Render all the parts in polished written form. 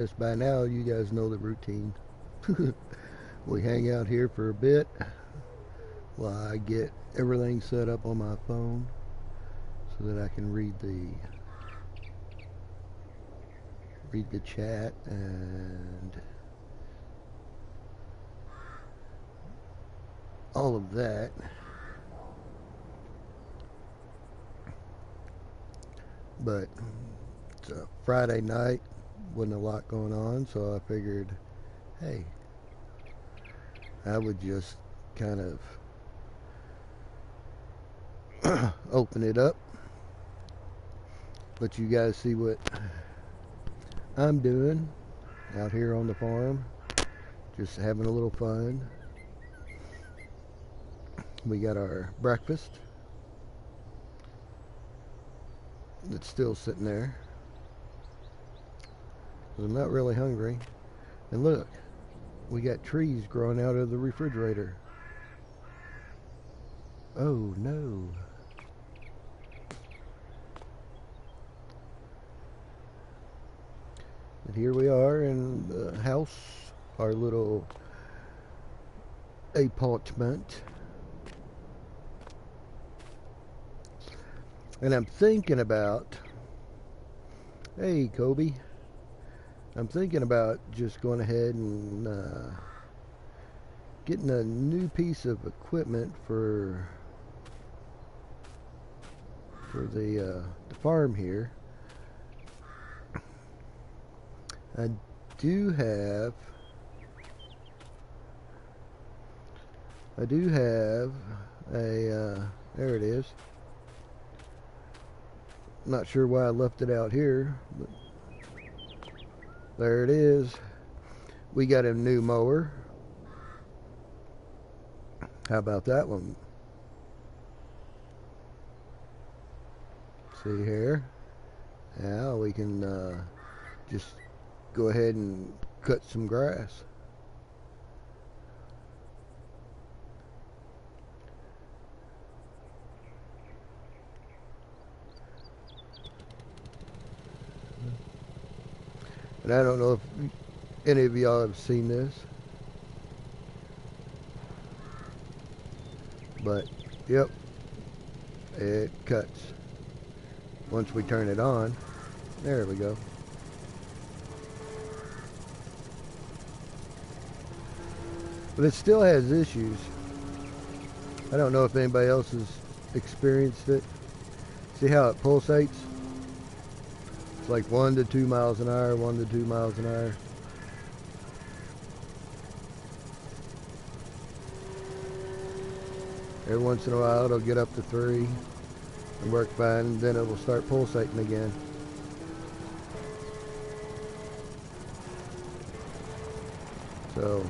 Yes, by now you guys know the routine. We hang out here for a bit while I get everything set up on my phone so that I can read the chat and all of that. But it's a Friday night, wasn't a lot going on, so I figured, hey, I would just kind of open it up, let you guys see what I'm doing out here on the farm, just having a little fun. We got our breakfast that's still sitting there. I'm not really hungry. And look, we got trees growing out of the refrigerator. Oh no. And here we are in the house, our little apartment. And I'm thinking about, hey Kobe, I'm thinking about just going ahead and getting a new piece of equipment for the farm here. I do have a there it is. Not sure why I left it out here, but there it is. We got a new mower. How about that one? See here. Now we can just go ahead and cut some grass. And I don't know if any of y'all have seen this, but yep, it cuts. Once we turn it on, there we go. But it still has issues. I don't know if anybody else has experienced it. See how it pulsates? It's like 1 to 2 miles an hour, 1 to 2 miles an hour. Every once in a while it'll get up to 3 and work fine, and then it'll start pulsating again. So,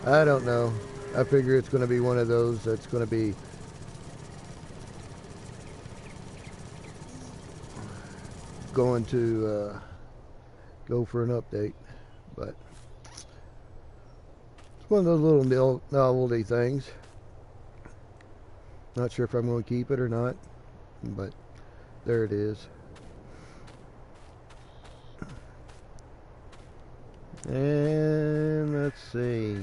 I don't know. I figure it's going to be one of those that's going to be going to go for an update. But it's one of those little novelty things. Not sure if I'm going to keep it or not, but there it is. And let's see.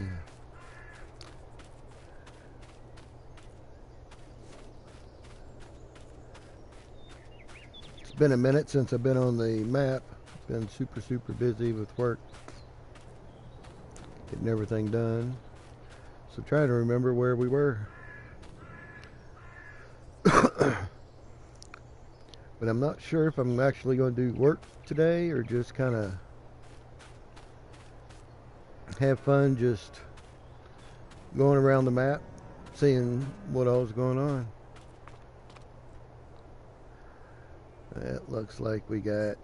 It's been a minute since I've been on the map. Been super busy with work, getting everything done. So trying to remember where we were. But I'm not sure if I'm actually going to do work today or just kind of have fun just going around the map, seeing what all's going on. It looks like we got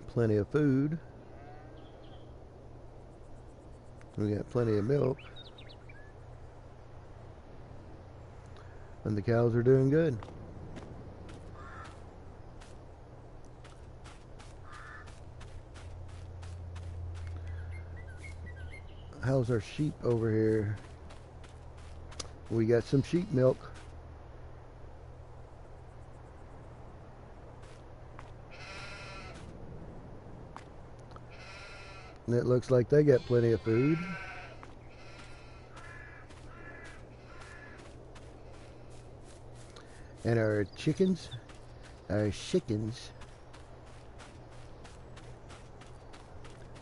plenty of food. We got plenty of milk. And the cows are doing good. How's our sheep over here? We got some sheep milk. And it looks like they got plenty of food. And our chickens,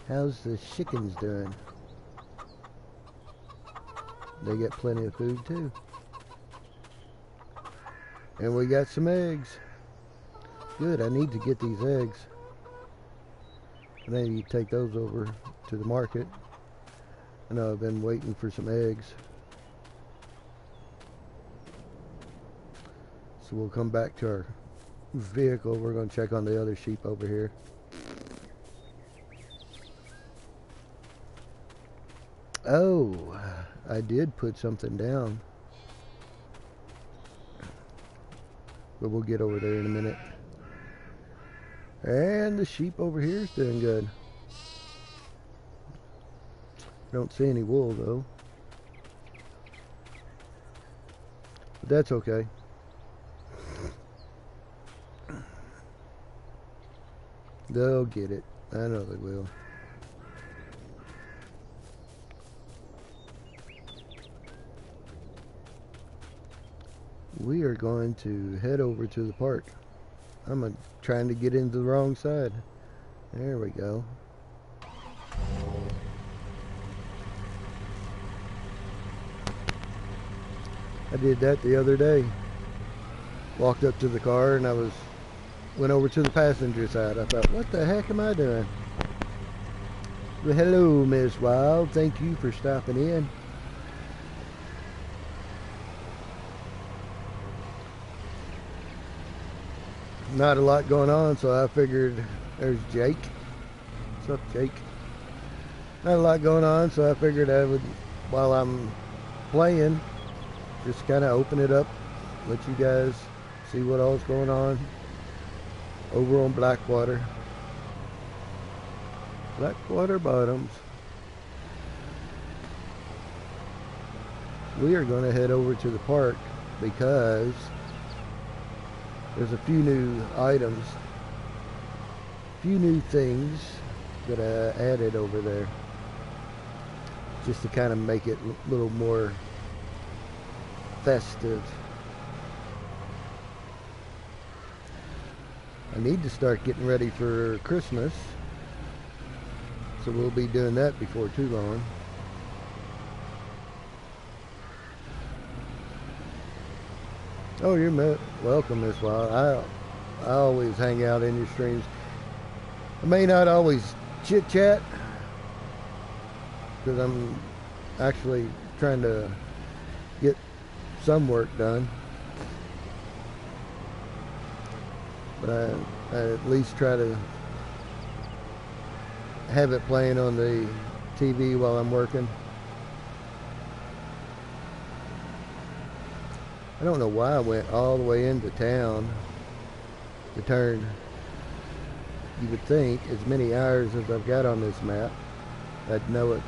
how's the chickens doing? They get plenty of food too. And we got some eggs. Good, I need to get these eggs. And then you take those over to the market. I know I've been waiting for some eggs. So we'll come back to our vehicle. We're going to check on the other sheep over here. Oh, I did put something down. But we'll get over there in a minute. And the sheep over here is doing good. Don't see any wool though. But that's okay. They'll get it. I know they will. We are going to head over to the park. I'm trying to get into the wrong side. There we go. I did that the other day. Walked up to the car and went over to the passenger side. I thought, what the heck am I doing? Well, hello, Miss Wild. Thank you for stopping in. Not a lot going on, so I figured there's Jake. What's up, Jake? Not a lot going on, so I figured I would, while I'm playing, just kind of open it up, let you guys see what all's going on over on Blackwater. Blackwater Bottoms. We are going to head over to the park because there's a few new items, few new things that I added over there, just to kind of make it a little more festive. I need to start getting ready for Christmas, so we'll be doing that before too long. Oh, you're welcome, Miss Wild. I always hang out in your streams. I may not always chit chat because I'm actually trying to get some work done, but I at least try to have it playing on the TV while I'm working. I don't know why I went all the way into town to turn. You would think as many hours as I've got on this map, I'd know it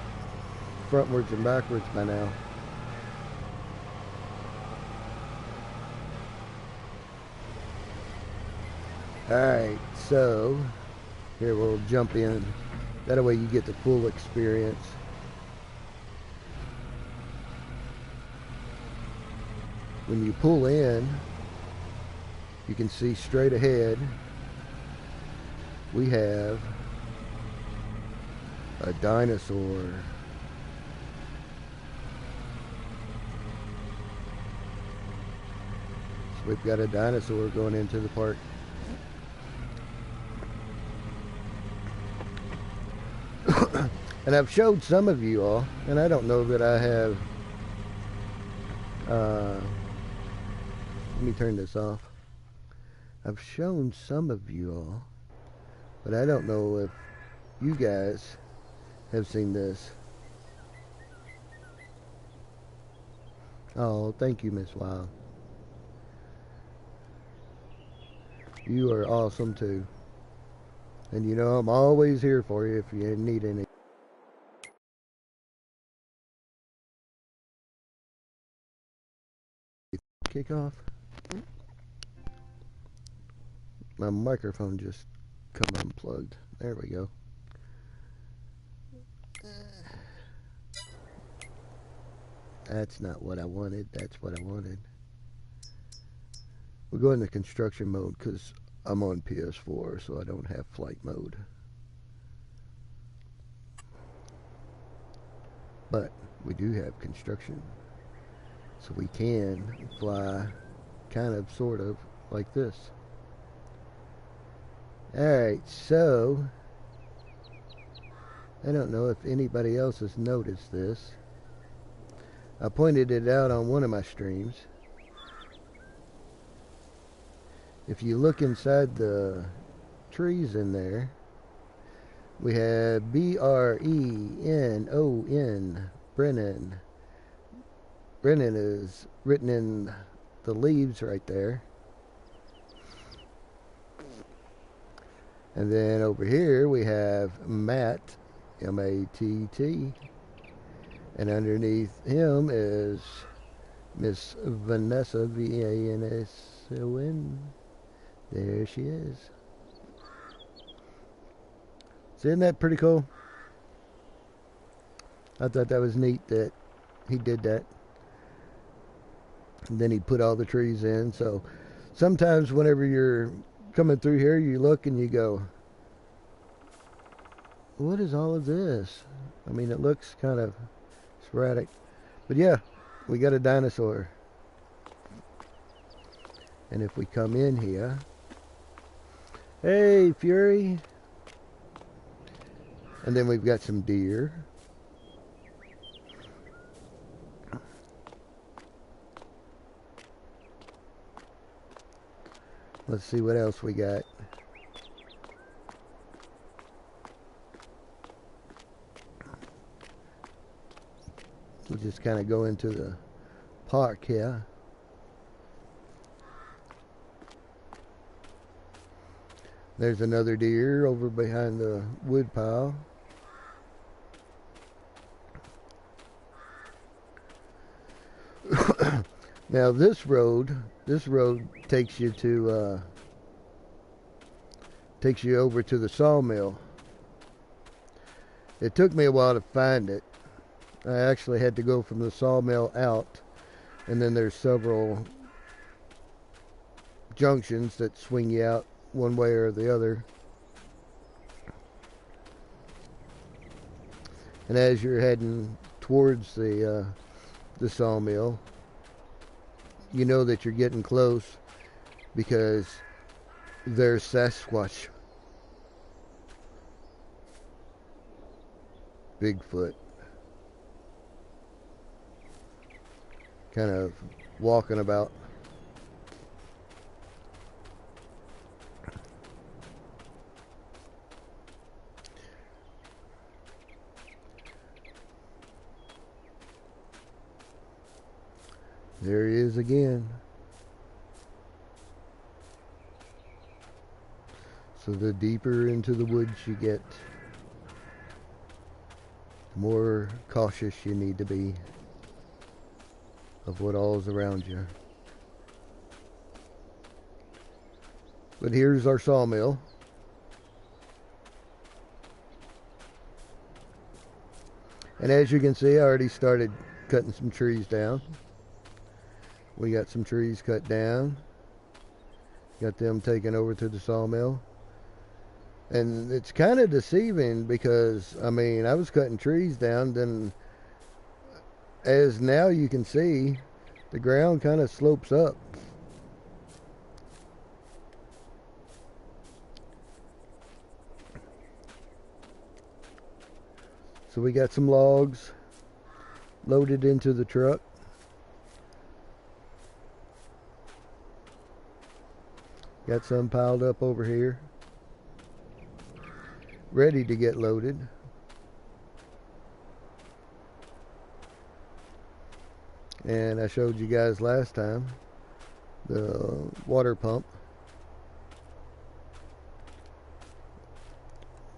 frontwards and backwards by now. Alright, so here we'll jump in. That way you get the full experience. When you pull in, you can see straight ahead we have a dinosaur. So we've got a dinosaur going into the park. And I've showed some of you all, and I don't know that I have let me turn this off. I've shown some of you all, but I don't know if you guys have seen this. Oh, thank you, Miss Wild. You are awesome too. And you know I'm always here for you if you need any. Kick off. My microphone just come unplugged. There we go. That's not what I wanted. That's what I wanted. We'll go into construction mode because I'm on PS4, so I don't have flight mode. But we do have construction. So we can fly kind of, sort of, like this. Alright, so I don't know if anybody else has noticed this. I pointed it out on one of my streams. If you look inside the trees in there, we have B-R-E-N-O-N, Brennan. Brennan is written in the leaves right there. And then over here we have Matt, M-A-T-T. And underneath him is Miss Vanessa, V-A-N-S-O-N. There she is. So isn't that pretty cool? I thought that was neat that he did that. And then he put all the trees in. So sometimes whenever you're coming through here, you look and you go, what is all of this? I mean, it looks kind of sporadic. But yeah, we got a dinosaur. And if we come in here, hey, Fury. And then we've got some deer. Let's see what else we got. We'll just kind of go into the park here. There's another deer over behind the wood pile. Now this road takes you to over to the sawmill. It took me a while to find it. I actually had to go from the sawmill out, and then there's several junctions that swing you out one way or the other. And as you're heading towards the sawmill, you know that you're getting close because there's Sasquatch, Bigfoot, kind of walking about. There he is again. So the deeper into the woods you get, the more cautious you need to be of what all's around you. But here's our sawmill. And as you can see, I already started cutting some trees down. We got some trees cut down. Got them taken over to the sawmill. And it's kind of deceiving because, I mean, I was cutting trees down, then as now you can see, the ground kind of slopes up. So we got some logs loaded into the truck. Got some piled up over here, ready to get loaded. And I showed you guys last time the water pump.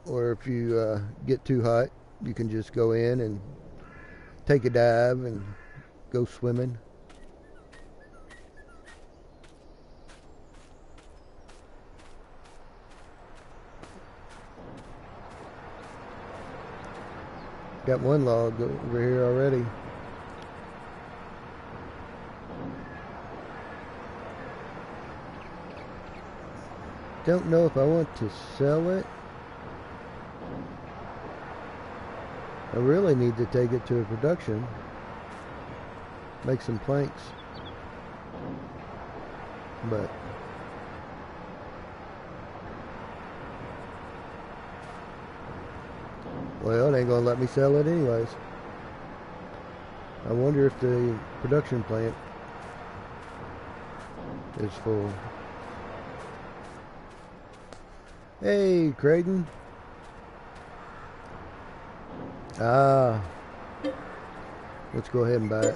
Or if you get too hot, you can just go in and take a dive and go swimming. Got one log over here already. Don't know if I want to sell it. I really need to take it to a production. Make some planks. But well, it ain't gonna let me sell it anyways. I wonder if the production plant is full. Hey, Creighton. Ah, let's go ahead and buy it.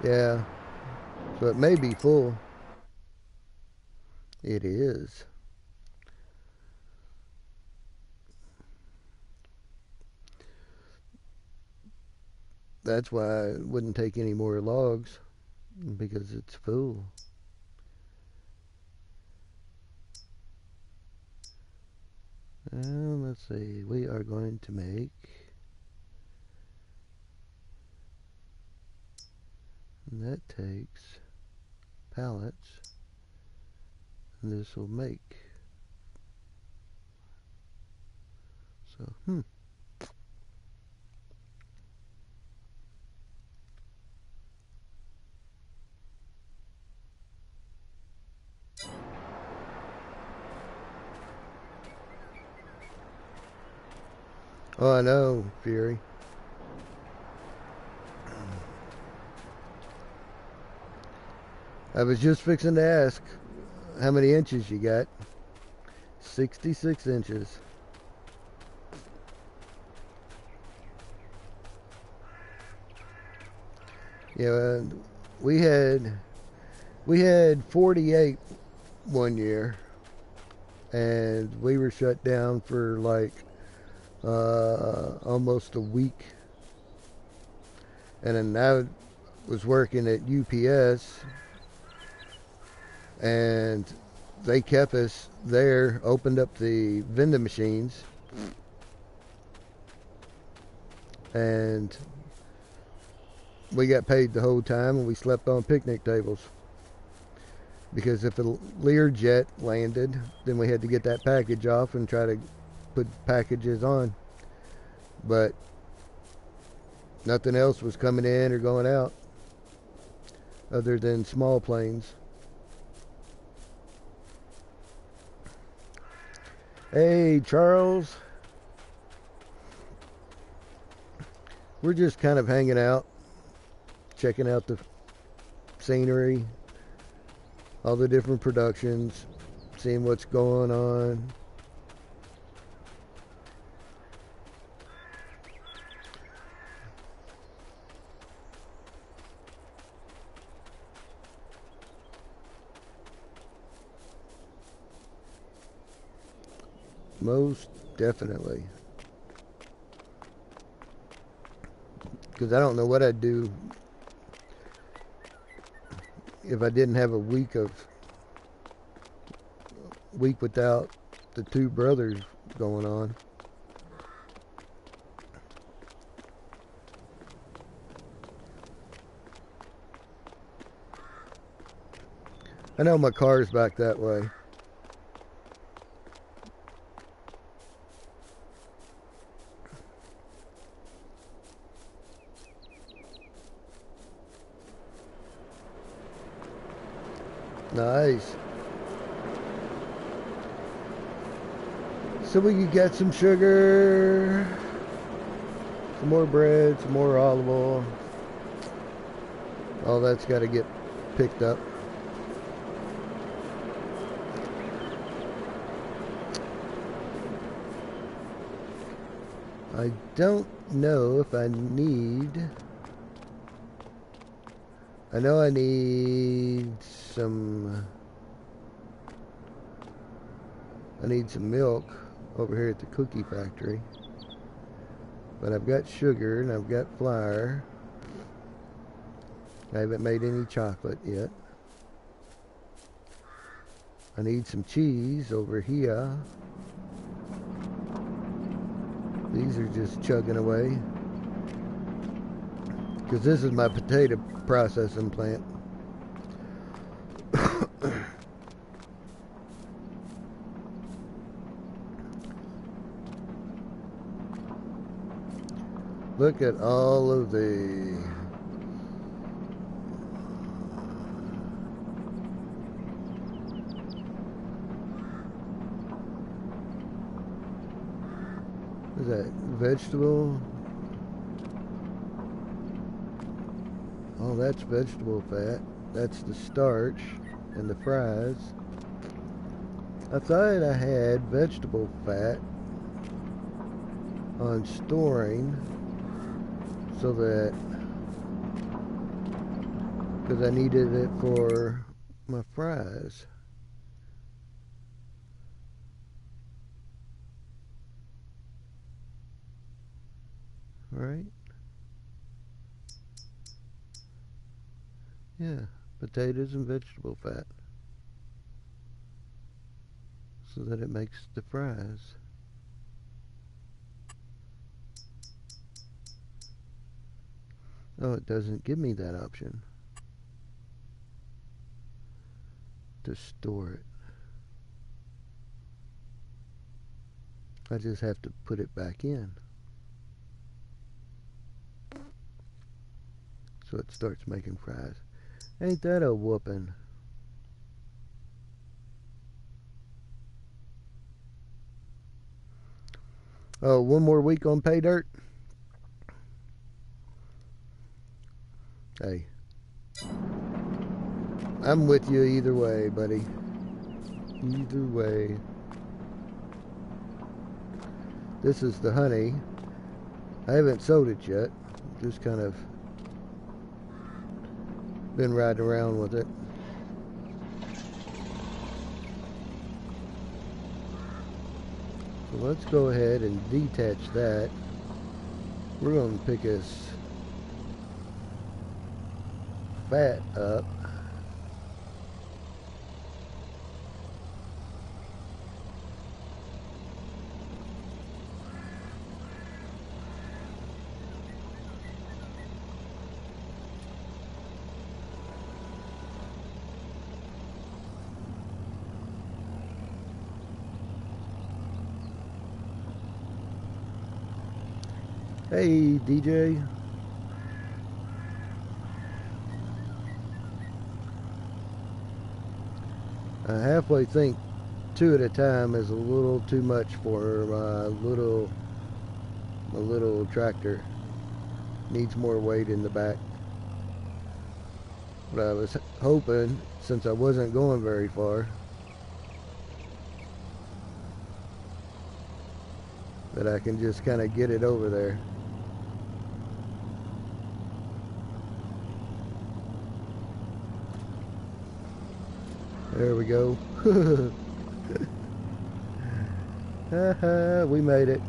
Yeah, so it may be full. It is. That's why I wouldn't take any more logs, because it's full. Let's see, we are going to make, and that takes pallets, and this will make. So, Oh, I know, Fury. I was just fixing to ask how many inches you got. 66 inches. Yeah, we had 48 one year, and we were shut down for like almost a week. And then I was working at UPS, and they kept us there, opened up the vending machines, and we got paid the whole time, and we slept on picnic tables. Because if a Learjet landed, then we had to get that package off and try to put packages on. But nothing else was coming in or going out other than small planes. Hey, Charles. We're just kind of hanging out, checking out the scenery, all the different productions, seeing what's going on. Most definitely. Because I don't know what I'd do if I didn't have a week without the two brothers going on. I know my car's back that way. Nice. So we could get some sugar, some more bread, some more olive oil. All that's got to get picked up. I don't know if I need... I know I need some... I need some milk over here at the cookie factory. But I've got sugar and I've got flour. I haven't made any chocolate yet. I need some cheese over here. These are just chugging away. Because this is my potato processing plant. Look at all of the what is that? Vegetable? Oh, that's vegetable fat. That's the starch and the fries. I thought I had vegetable fat on storing so that, because I needed it for my fries. Right? Yeah, potatoes and vegetable fat. So that it makes the fries. Oh, it doesn't give me that option to store it. I just have to put it back in. So it starts making fries. Ain't that a whooping? Oh, one more week on pay dirt? Hey, I'm with you either way, buddy. Either way. This is the honey. I haven't sold it yet. Just kind of been riding around with it. So let's go ahead and detach that. We're going to pick this fat up. Hey, DJ. I halfway think 2 at a time is a little too much for my little tractor. Needs more weight in the back. But I was hoping, since I wasn't going very far, that I can just kind of get it over there. There we go. We made it.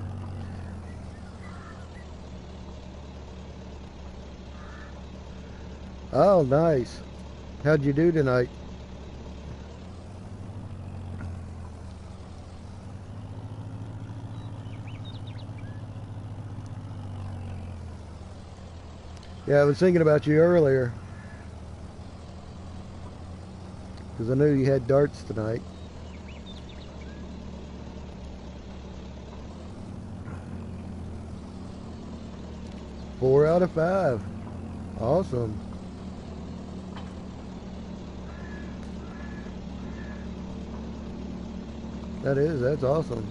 Oh, nice. How'd you do tonight? Yeah, I was thinking about you earlier, because I knew you had darts tonight. Four out of 5. Awesome. That's awesome.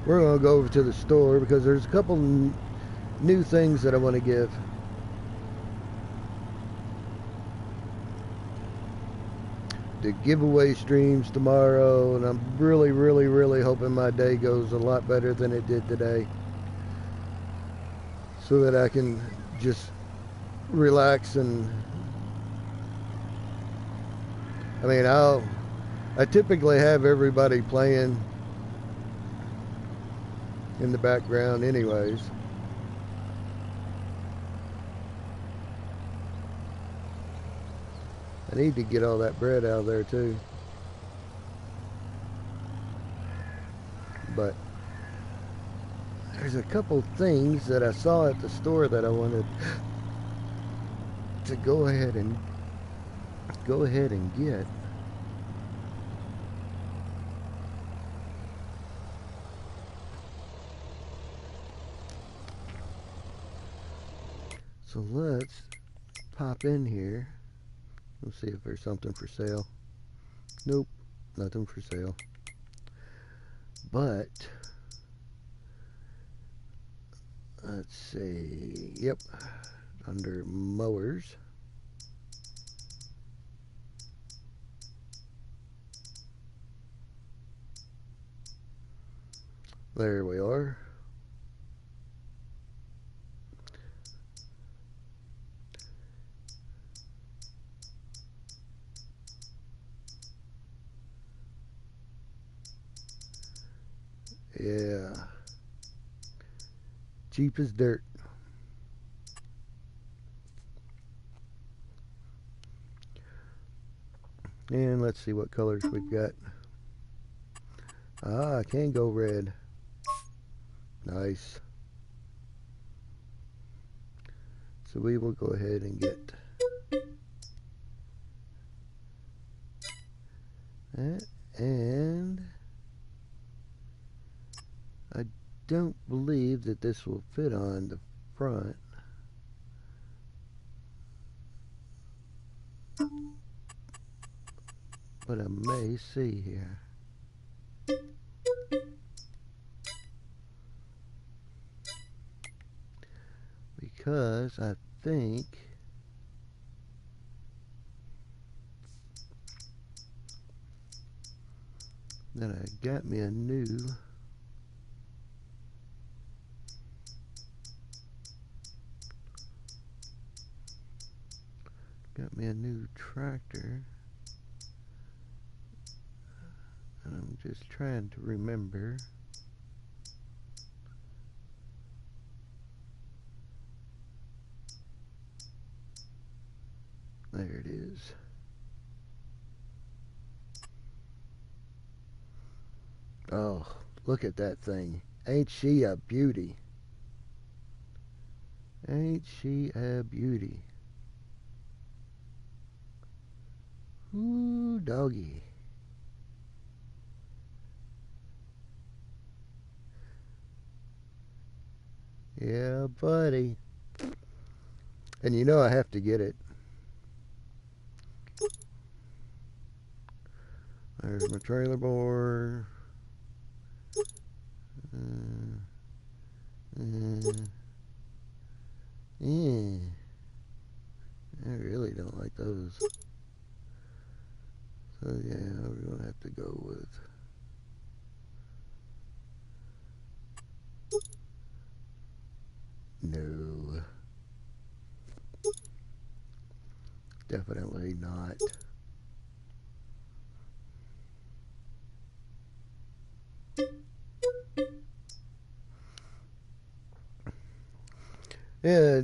We're going to go over to the store because there's a couple new things that I want to give. The giveaway streams tomorrow, and I'm really hoping my day goes a lot better than it did today. so that I can just relax. And I mean, I typically have everybody playing in the background anyways. I need to get all that bread out of there too. But there's a couple things that I saw at the store that I wanted to go ahead and get. So let's pop in here. Let's see if there's something for sale. Nope, nothing for sale. But let's see. Yep, under mowers. There we are. Yeah. Cheap as dirt. And let's see what colors we've got. Ah, I can go red. Nice. So we will go ahead and get that. And I don't believe that this will fit on the front. But I may see here. Because I think that I got me a new tractor. And I'm just trying to remember. There it is. Oh, look at that thing. Ain't she a beauty? Ain't she a beauty? Ooh, doggy. Yeah, buddy. And you know I have to get it. There's my trailer board. Yeah. I really don't like those. So yeah, we're gonna have to go with no. Definitely not. Yeah,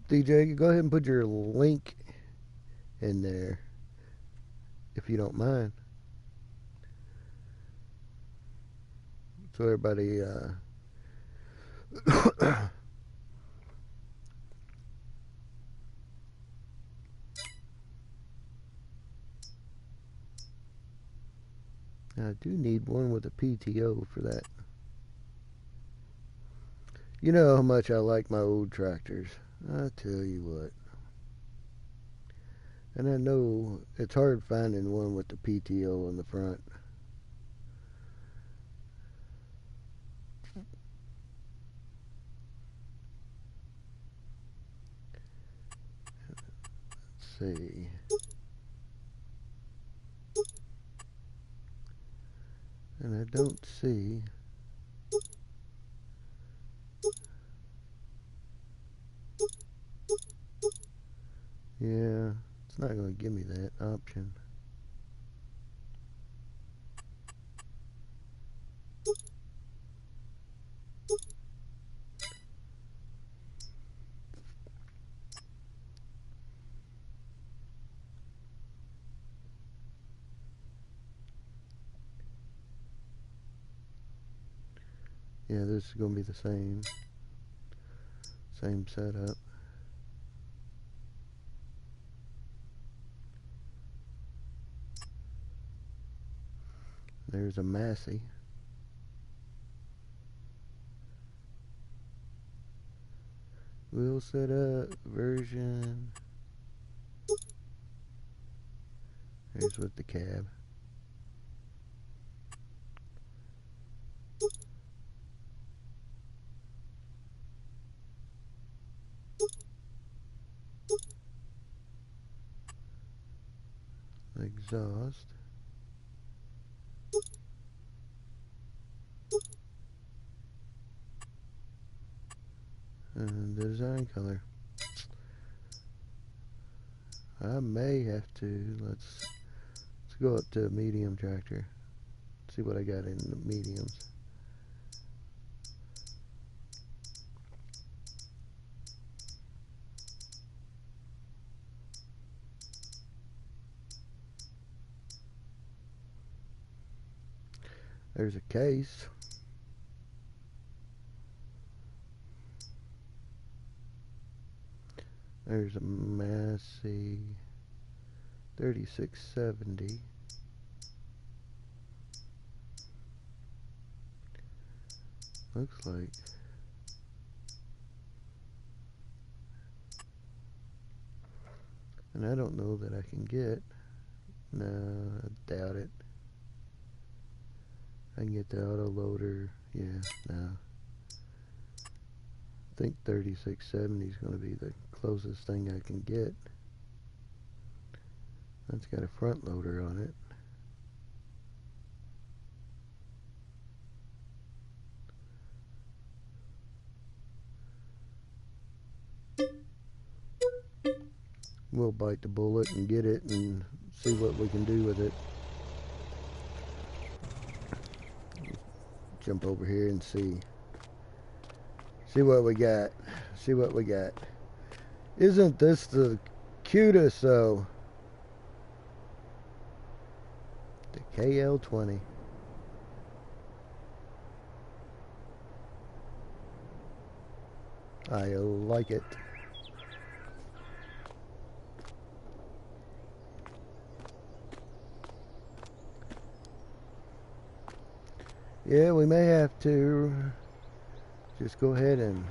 DJ, go ahead and put your link in there, if you don't mind. So everybody, I do need one with a PTO for that. You know how much I like my old tractors. I tell you what. And I know it's hard finding one with the PTO on the front. Let's see. And I don't see Yeah, it's not going to give me that option. Yeah, this is going to be the same setup. There's a Massey. We'll set up version. Here's with the cab. Exhaust. And the design color. I may have to. Let's go up to a medium tractor. See what I got in the mediums. There's a case. There's a Massey 3670. Looks like. And I don't know that I can get. No, I doubt it. I can get the auto loader. Yeah, no. I think 3670 is going to be the closest thing I can get. That's got a front loader on it. We'll bite the bullet and get it and see what we can do with it. Jump over here and see what we got. See what we got. Isn't this the cutest though? The KL20. I like it. Yeah, we may have to just go ahead and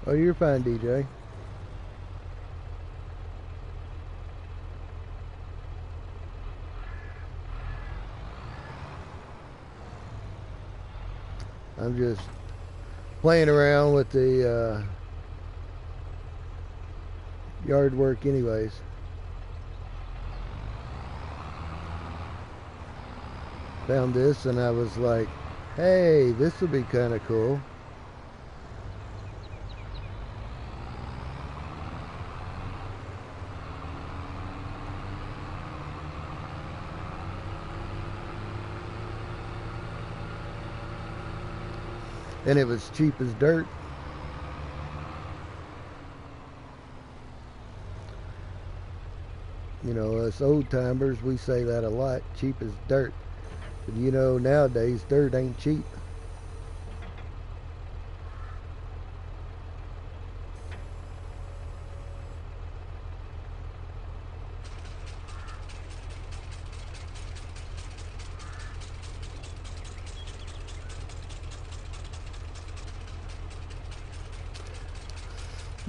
oh, you're fine, DJ. I'm just playing around with the yard work anyways. Found this and I was like, hey, this will be kind of cool. And it was cheap as dirt. You know, us old timers, we say that a lot, cheap as dirt. But you know, nowadays, dirt ain't cheap.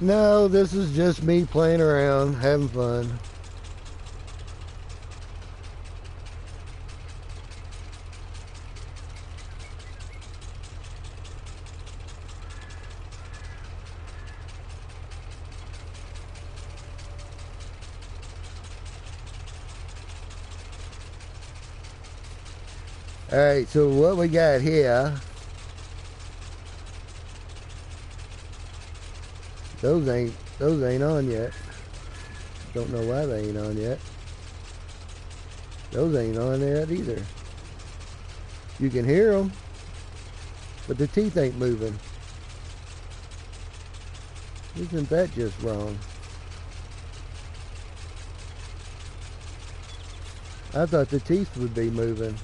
No, this is just me playing around, having fun. Alright, so what we got here, those ain't on yet. Don't know why they ain't on yet. Those ain't on yet either. You can hear them, but the teeth ain't moving. Isn't that just wrong? I thought the teeth would be moving.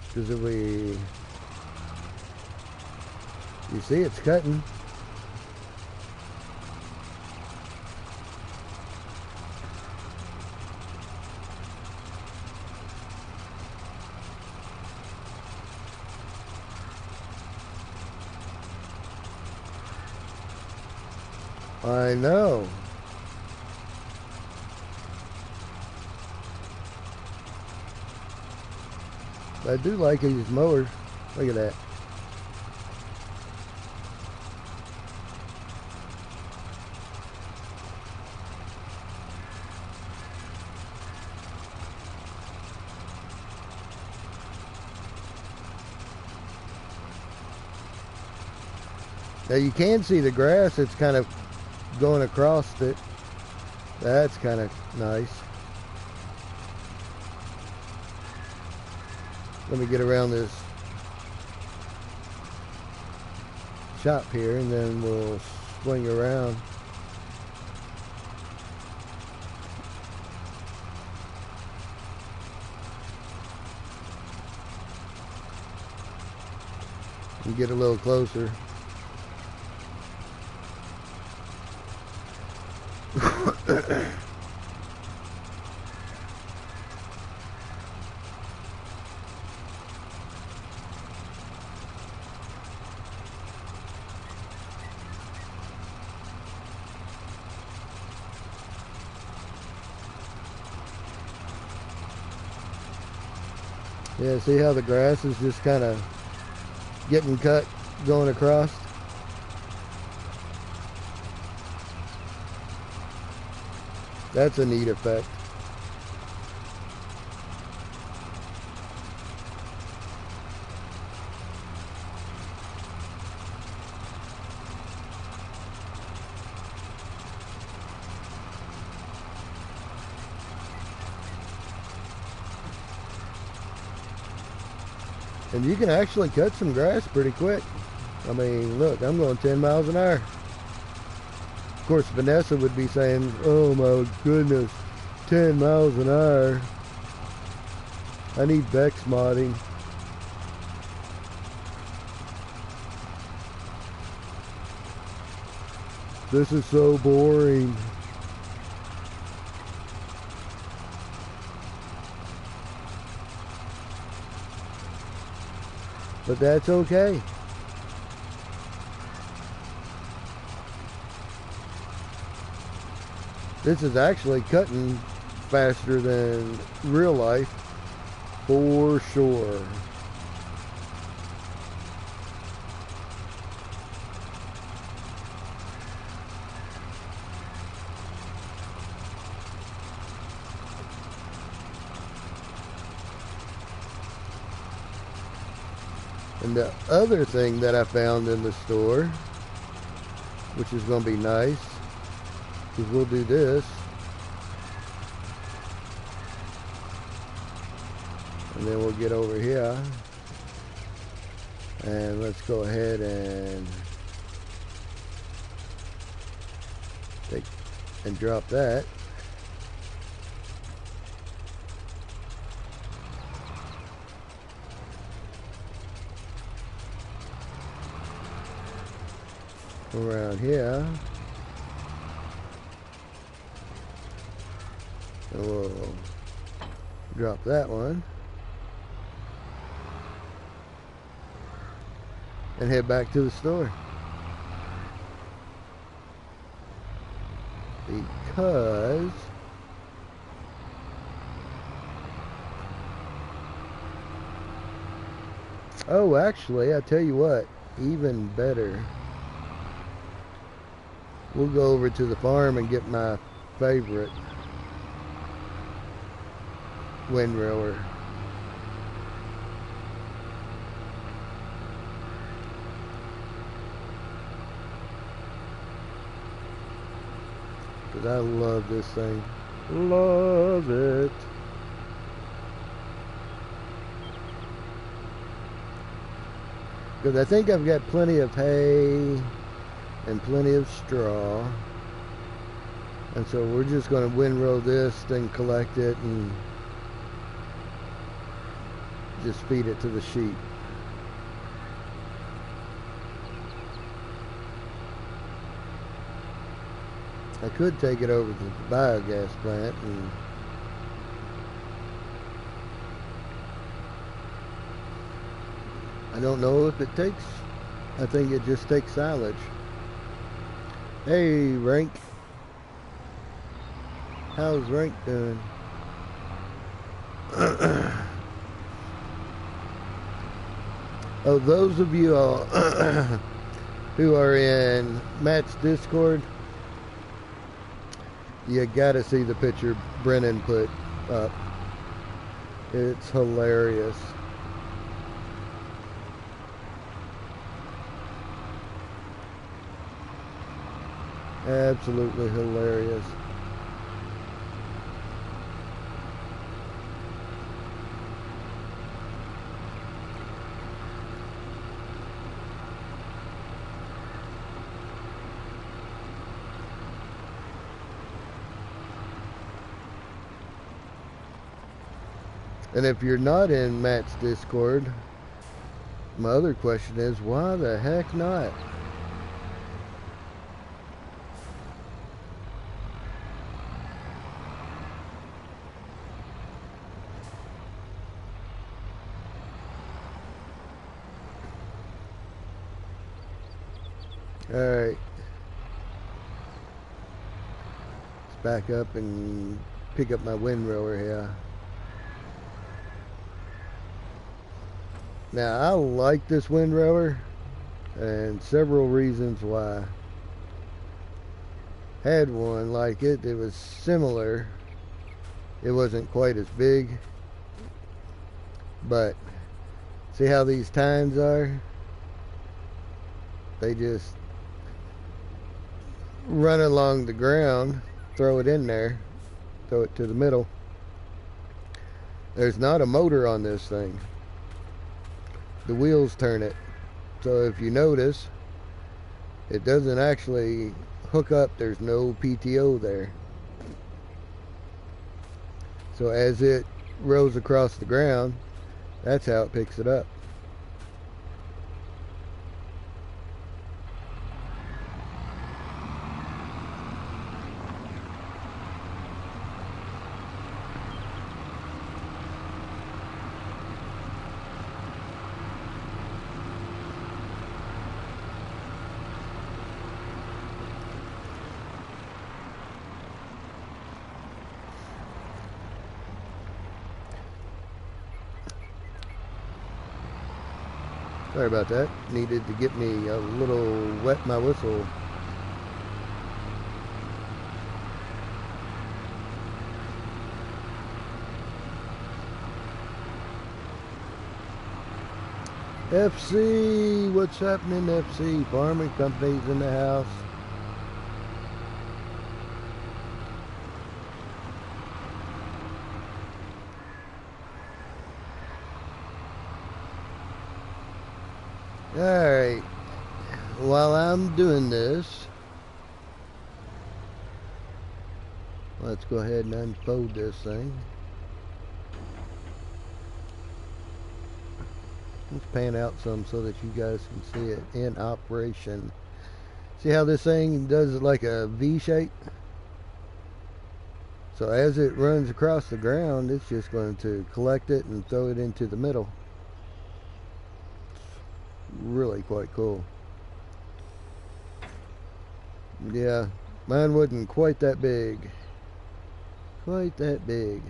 Because if we... You see it's cutting. I know. I do like these mowers. Look at that. Now you can see the grass. It's kind of going across it. That's kind of nice. Let me get around this shop here and then we'll swing around. And get a little closer. Yeah, see how the grass is just kind of getting cut going across? That's a neat effect. And you can actually cut some grass pretty quick. I mean, look, I'm going 10 miles an hour. Of course, Vanessa would be saying, oh my goodness, 10 miles an hour. I need Bex modding. This is so boring. But that's okay. This is actually cutting faster than real life, for sure. And the other thing that I found in the store, which is going to be nice, is we'll do this. And then we'll get over here. And let's go ahead and take and drop that. Around here, and we'll drop that one and head back to the store, because oh, actually, I tell you what, even better. We'll go over to the farm and get my favorite. windrower. Because I love this thing. Love it. Because I think I've got plenty of hay and plenty of straw. And so we're just going to windrow this, then collect it and just feed it to the sheep. I could take it over to the biogas plant and I don't know if it takes, I think it just takes silage. Hey Rank, how's Rank doing? Oh, those of you all who are in Matt's Discord, you gotta see the picture Brennan put up. It's hilarious. Absolutely hilarious. And if you're not in Matt's Discord, my other question is, why the heck not? Alright. Let's back up and pick up my windrower here. Now, I like this windrower, and several reasons why. Had one like it. It was similar. It wasn't quite as big, but see how these tines are? They just run along the ground, throw it in there, throw it to the middle. There's not a motor on this thing. The wheels turn it. So if you notice, it doesn't actually hook up. There's no PTO there. So as it rolls across the ground, that's how it picks it up. Sorry about that. Needed to get me a little wet my whistle. FC, what's happening, FC? Farming companies in the house. Alright, while I'm doing this, let's go ahead and unfold this thing. Let's pan out some so that you guys can see it in operation. See how this thing does it like a V shape? So as it runs across the ground, it's just going to collect it and throw it into the middle. Really quite cool. Yeah, mine wasn't quite that big. Quite that big.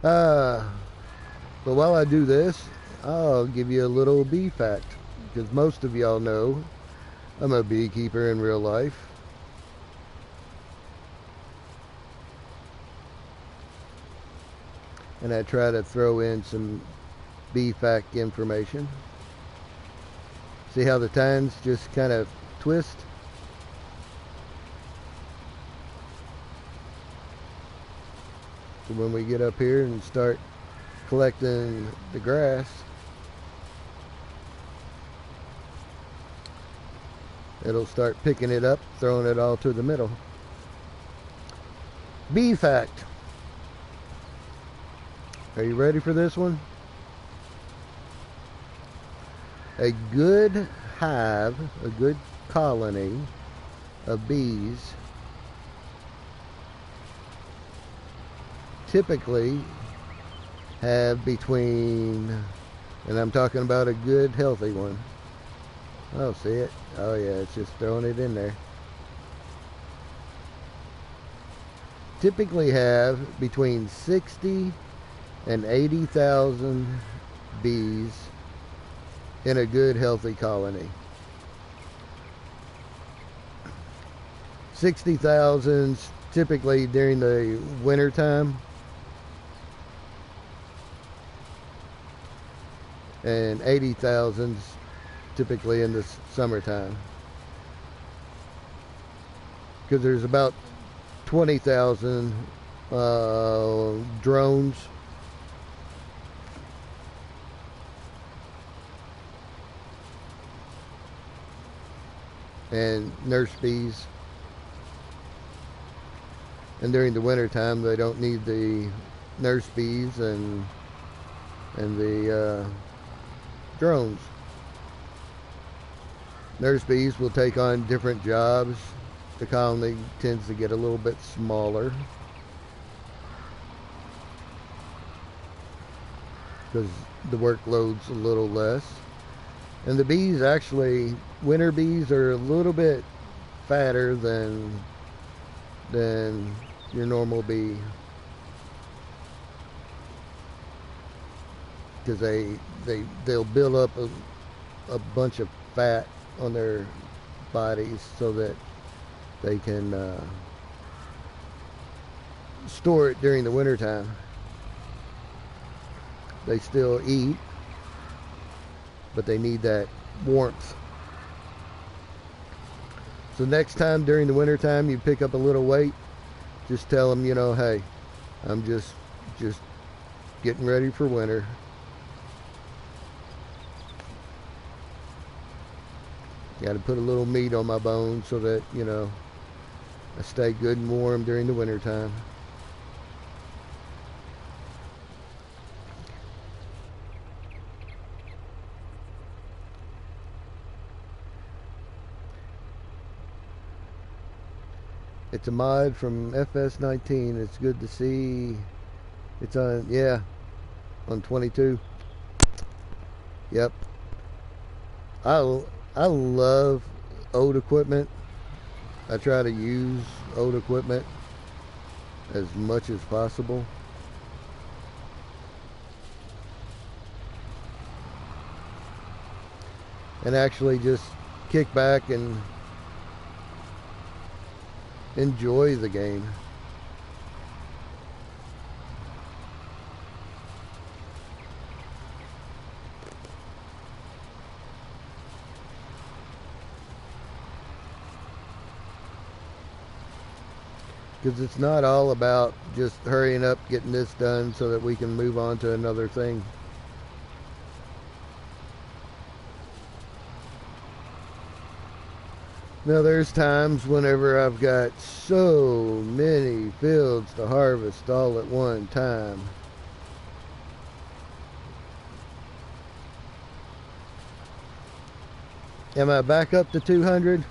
But while I do this, I'll give you a little bee fact, because most of y'all know I'm a beekeeper in real life. and I try to throw in some BFAC information. See how the tines just kind of twist? So when we get up here and start collecting the grass, it'll start picking it up, throwing it all to the middle. BFAC. Are you ready for this one? A good hive, a good colony of bees typically have between, and I'm talking about a good healthy one. Oh, see it? Oh yeah, it's just throwing it in there. Typically have between 60 and 80,000 bees in a good healthy colony. 60,000 typically during the winter time, and 80,000 typically in the summertime, because there's about 20,000 drones and nurse bees, and during the winter time they don't need the nurse bees and the drones. Nurse bees will take on different jobs. The colony tends to get a little bit smaller because the workload's a little less. And the bees, actually, winter bees are a little bit fatter than your normal bee, because they'll build up a bunch of fat on their bodies so that they can store it during the winter time. They still eat, but they need that warmth. So next time during the winter time you pick up a little weight, just tell them, you know, hey, I'm just getting ready for winter. Got to put a little meat on my bones so that, you know, I stay good and warm during the winter time. It's a mod from FS19. It's good to see. It's on, yeah, on 22. Yep. I love old equipment. I try to use old equipment as much as possible. And actually just kick back and enjoy the game. Because it's not all about just hurrying up, getting this done so that we can move on to another thing. Now there's times whenever I've got so many fields to harvest all at one time. Am I back up to 200?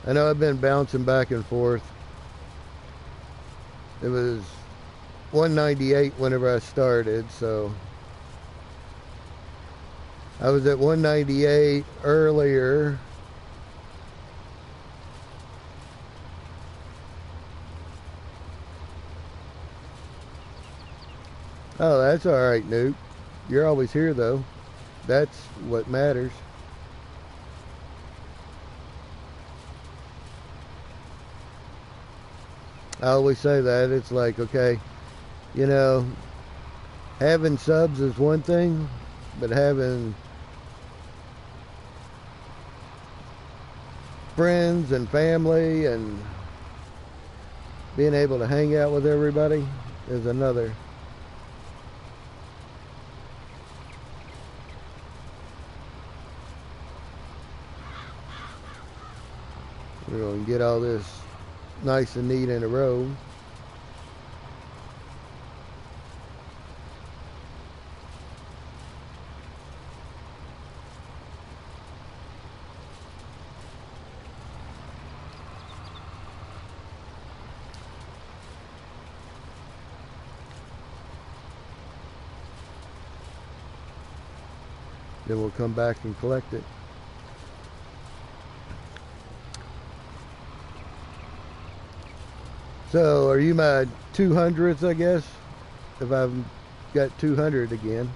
I know I've been bouncing back and forth. It was 198 whenever I started, so I was at 198 earlier. Oh, that's alright, Nuke. You're always here, though. That's what matters. I always say that. It's like, okay, you know, having subs is one thing, but having friends and family and being able to hang out with everybody is another. We're going to get all this nice and neat in a row. Then we'll come back and collect it. So, are you my 200th, I guess? If I've got 200 again.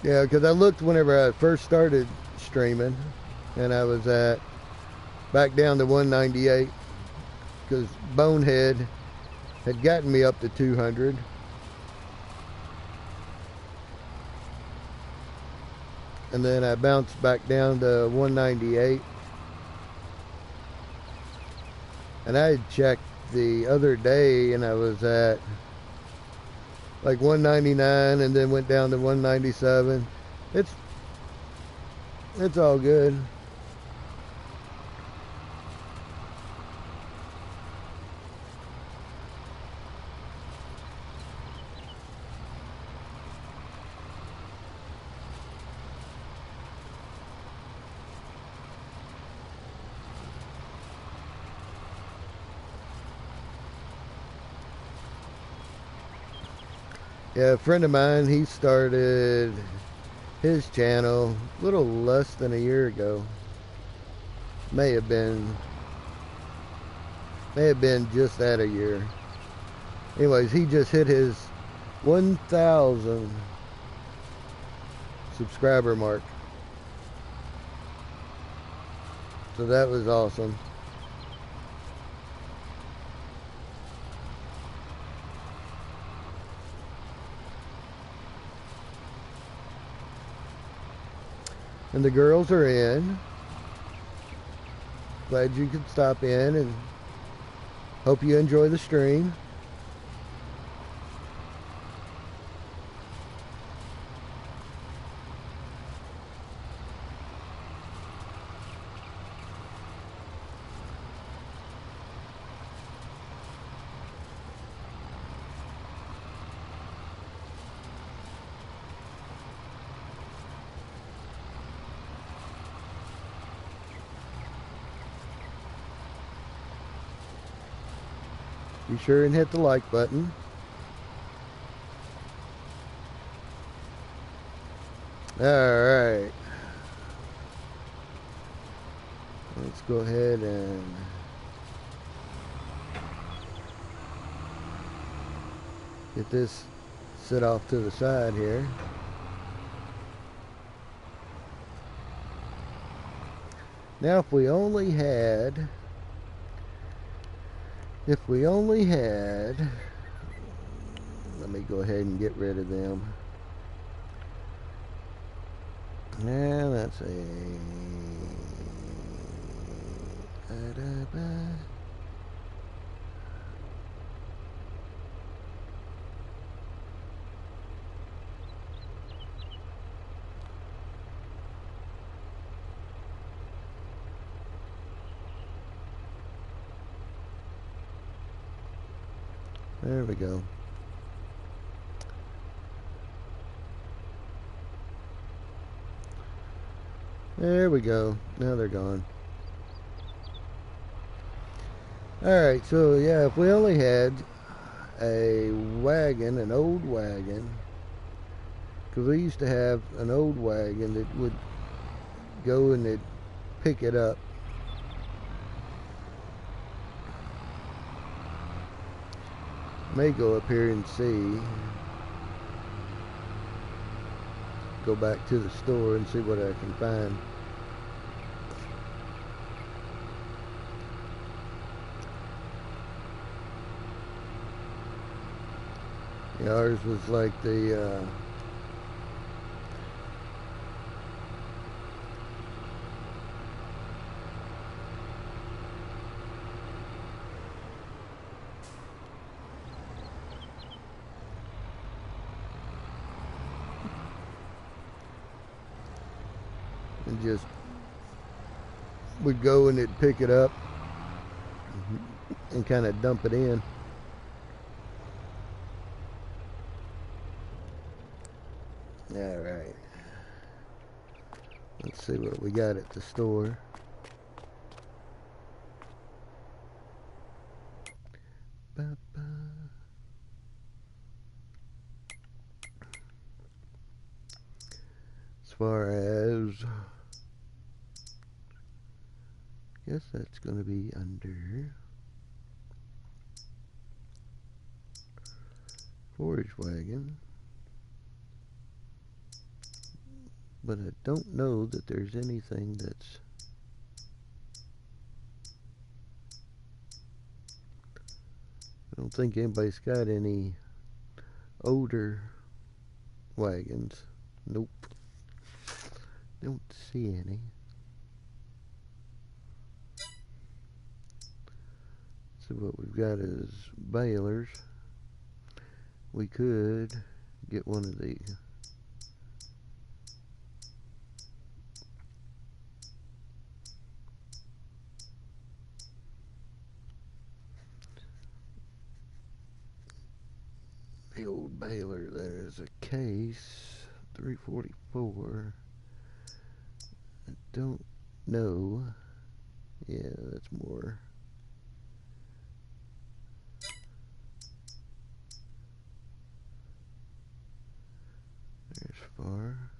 Yeah, because I looked whenever I first started streaming, and I was at back down to 198, because Bonehead had gotten me up to 200. And then I bounced back down to 198. And I had checked the other day and I was at like 199 and then went down to 197. It's all good. Yeah, a friend of mine, he started his channel a little less than a year ago. May have been just at a year. Anyways, he just hit his 1,000 subscriber mark. So that was awesome. And the girls are in. Glad you could stop in and hope you enjoy the stream. Be sure and hit the like button. Alright. Let's go ahead and get this set off to the side here. Now if we only had let me go ahead and get rid of them. Now let's see. There we go. There we go. Now they're gone. Alright, so yeah, if we only had a wagon, an old wagon, because we used to have an old wagon that would go and they'd pick it up. May go up here and see. Go back to the store and see what I can find. Yeah, ours was like the and just would go and it'd pick it up and kind of dump it in. All right. Let's see what we got at the store. Ba-ba. As far as, I guess that's going to be under forage wagon. But I don't know that there's anything that's I don't think anybody's got any older wagons. Nope. Don't see any. So what we've got is balers. We could get one of the old baler. There's a case 344. I don't know. Yeah, that's more. There's far.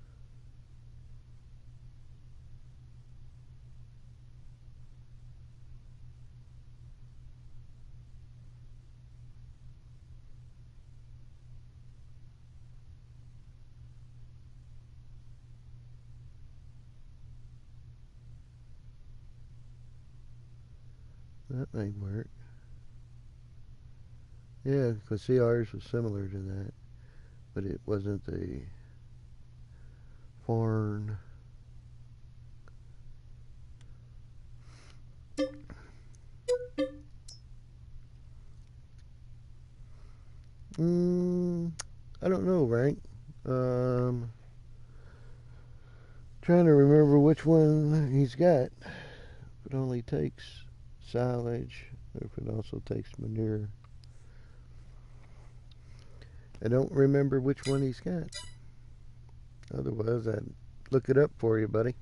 That may work. Yeah, because see, ours was similar to that, but it wasn't the Farn. I don't know, Rank. Trying to remember which one he's got. If it only takes silage, or if it also takes manure. I don't remember which one he's got. Otherwise, I'd look it up for you, buddy.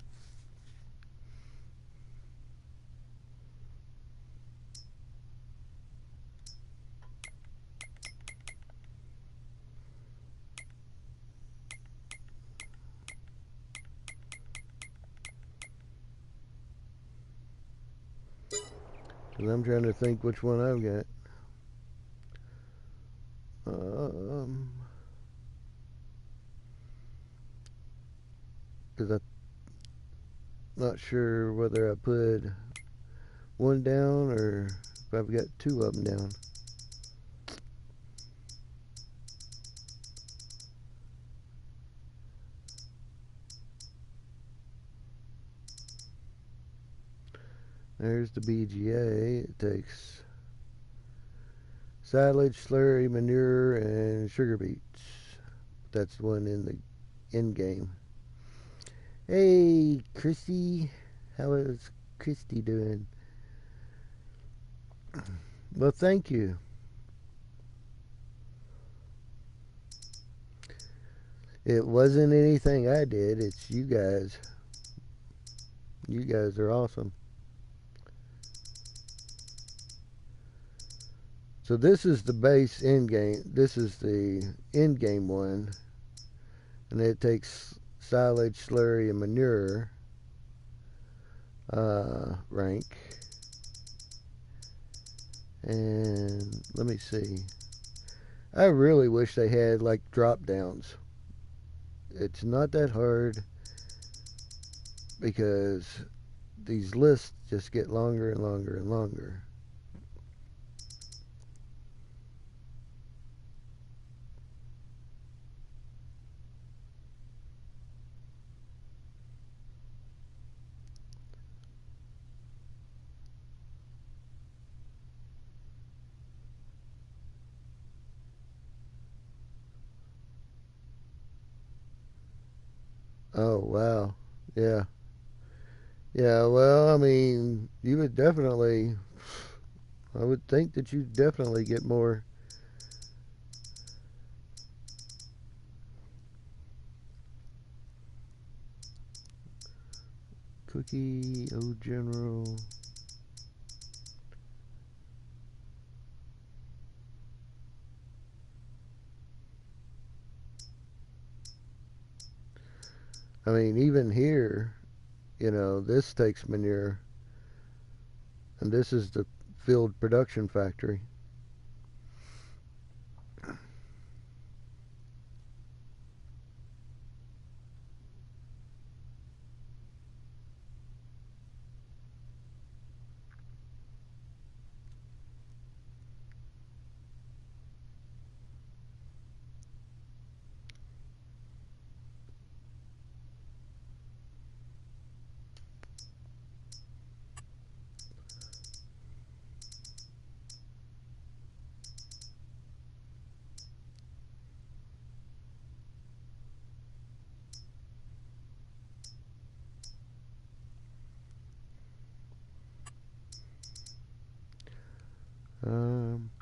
Because I'm trying to think which one I've got. Because I'm not sure whether I put one down or if I've got two of them down. There's the BGA. It takes silage, slurry, manure, and sugar beets. That's the one in the end game. Hey, Christy. How is Christy doing? Well, thank you. It wasn't anything I did. It's you guys. You guys are awesome. So this is the base end game. This is the end game one. And it takes silage, slurry, and manure. Rank. And let me see. I really wish they had like drop downs. It's not that hard because these lists just get longer and longer and longer. Oh, wow. Yeah. Yeah, well, I mean, you would definitely, I would think that you definitely get more. Cookie, oh, general. I mean, even here, this takes manure, and this is the field production factory.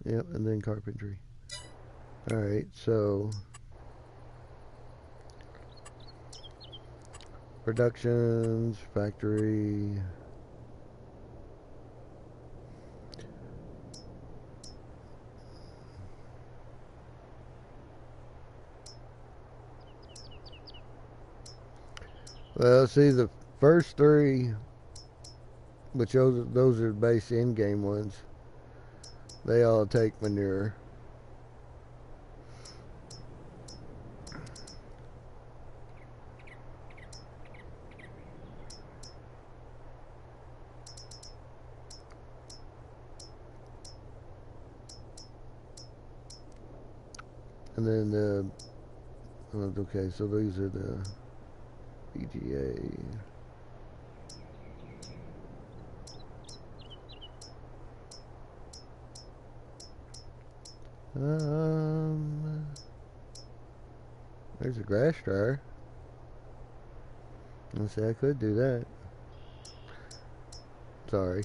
Yep, and then carpentry. All right, so productions, factory. Well, see, the first three, which those are the base in-game ones, they all take manure. And then okay, so these are the BGA. There's a grass dryer. Let's see, I could do that. Sorry,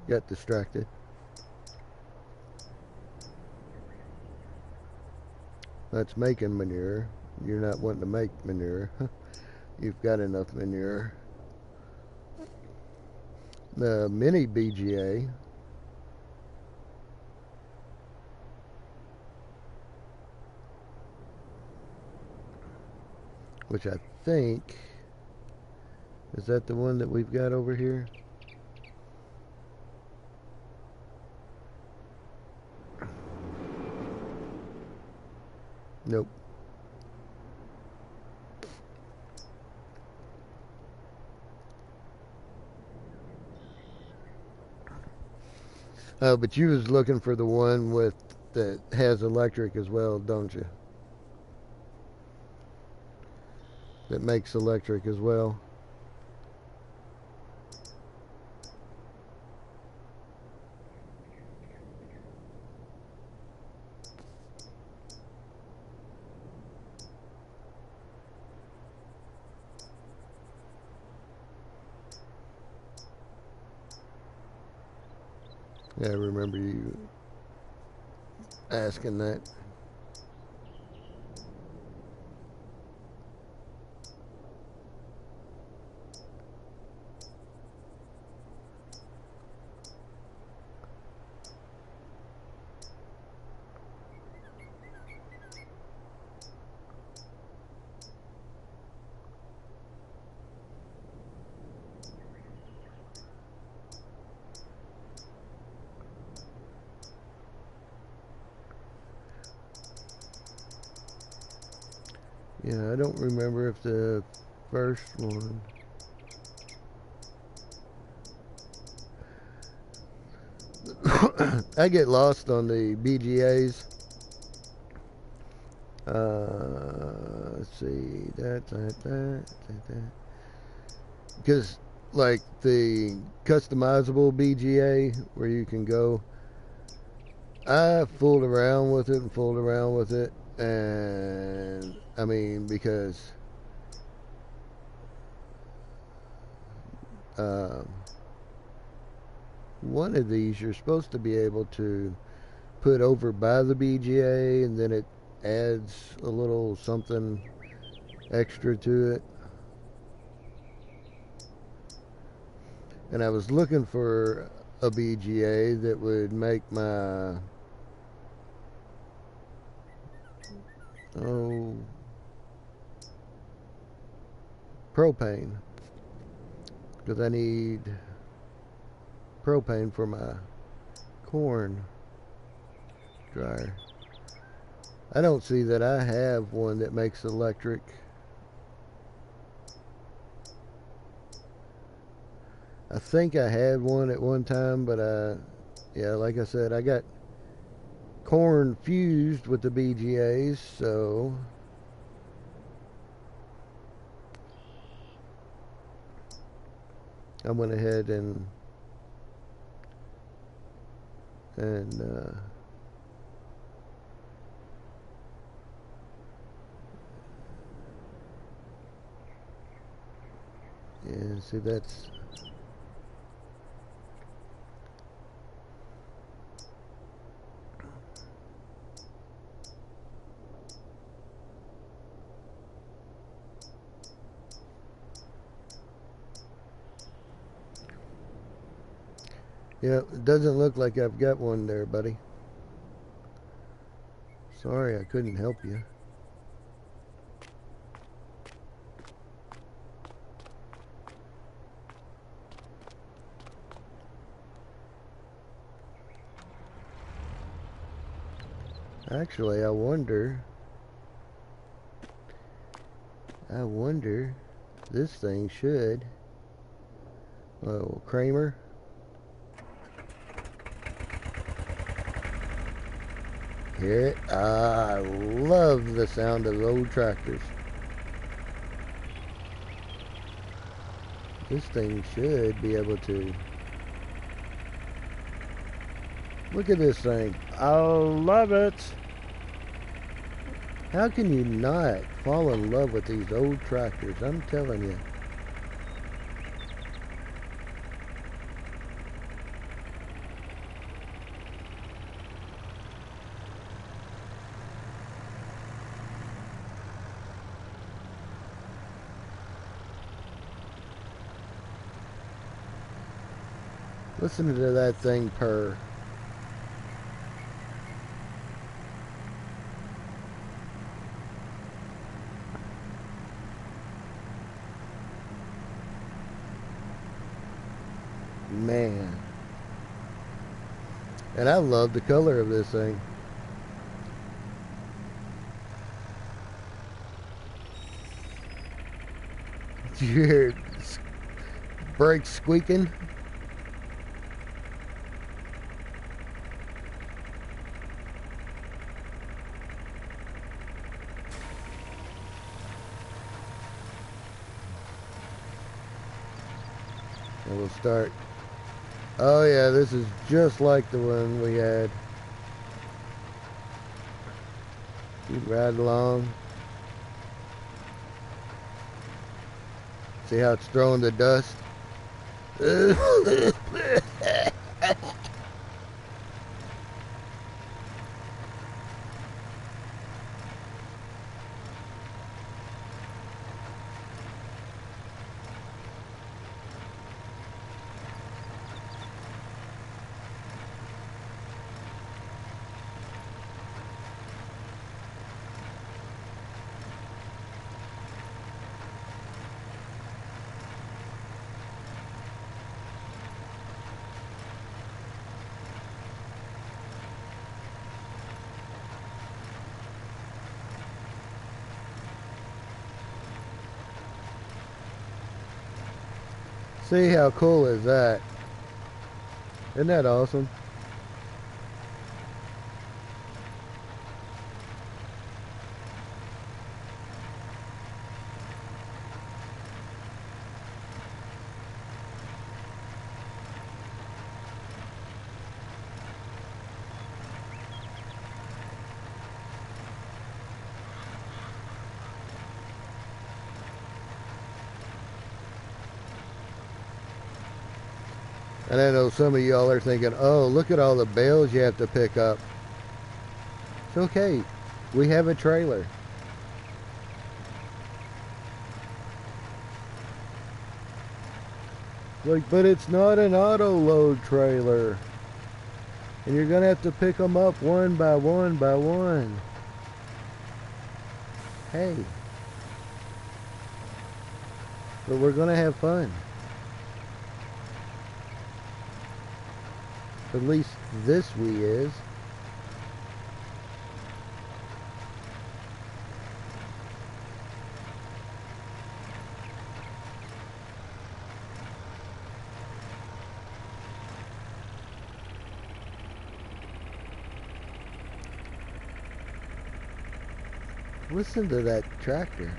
got distracted. That's making manure. You're not wanting to make manure. You've got enough manure. The mini BGA, which I think, is that the one that we've got over here? Nope. Oh, but you was looking for the one with that has electric as well, don't you? That makes electric as well. Yeah, I remember you asking that. Yeah, I don't remember if the first one. I get lost on the BGAs. Let's see, that. Because, like, the customizable BGA where you can go, I fooled around with it and fooled around with it. And, I mean, because one of these you're supposed to be able to put over by the BGA, and then it adds a little something extra to it. And I was looking for a BGA that would make my propane, because I need propane for my corn dryer. I don't see that I have one that makes electric. I think I had one at one time, but yeah, like I said, I got corn fused with the BGAs, so I went ahead and yeah, see, that's yeah, it doesn't look like I've got one there, buddy. Sorry, I couldn't help you. Actually, I wonder, this thing should, oh, Kramer. Hear it? I love the sound of old tractors. This thing should be able to. Look at this thing. I love it. How can you not fall in love with these old tractors? I'm telling you. Listen to that thing purr. Man. And I love the color of this thing. Did you hear brakes squeaking? And we'll start. Oh yeah, this is just like the one we had. Keep right along. See how it's throwing the dust? See how cool is that? Isn't that awesome? And I know some of y'all are thinking, oh, look at all the bales you have to pick up. It's okay. We have a trailer. Like, but it's not an auto load trailer. And you're gonna have to pick them up one by one by one. Hey. But we're gonna have fun. At least this we is. Listen to that tractor.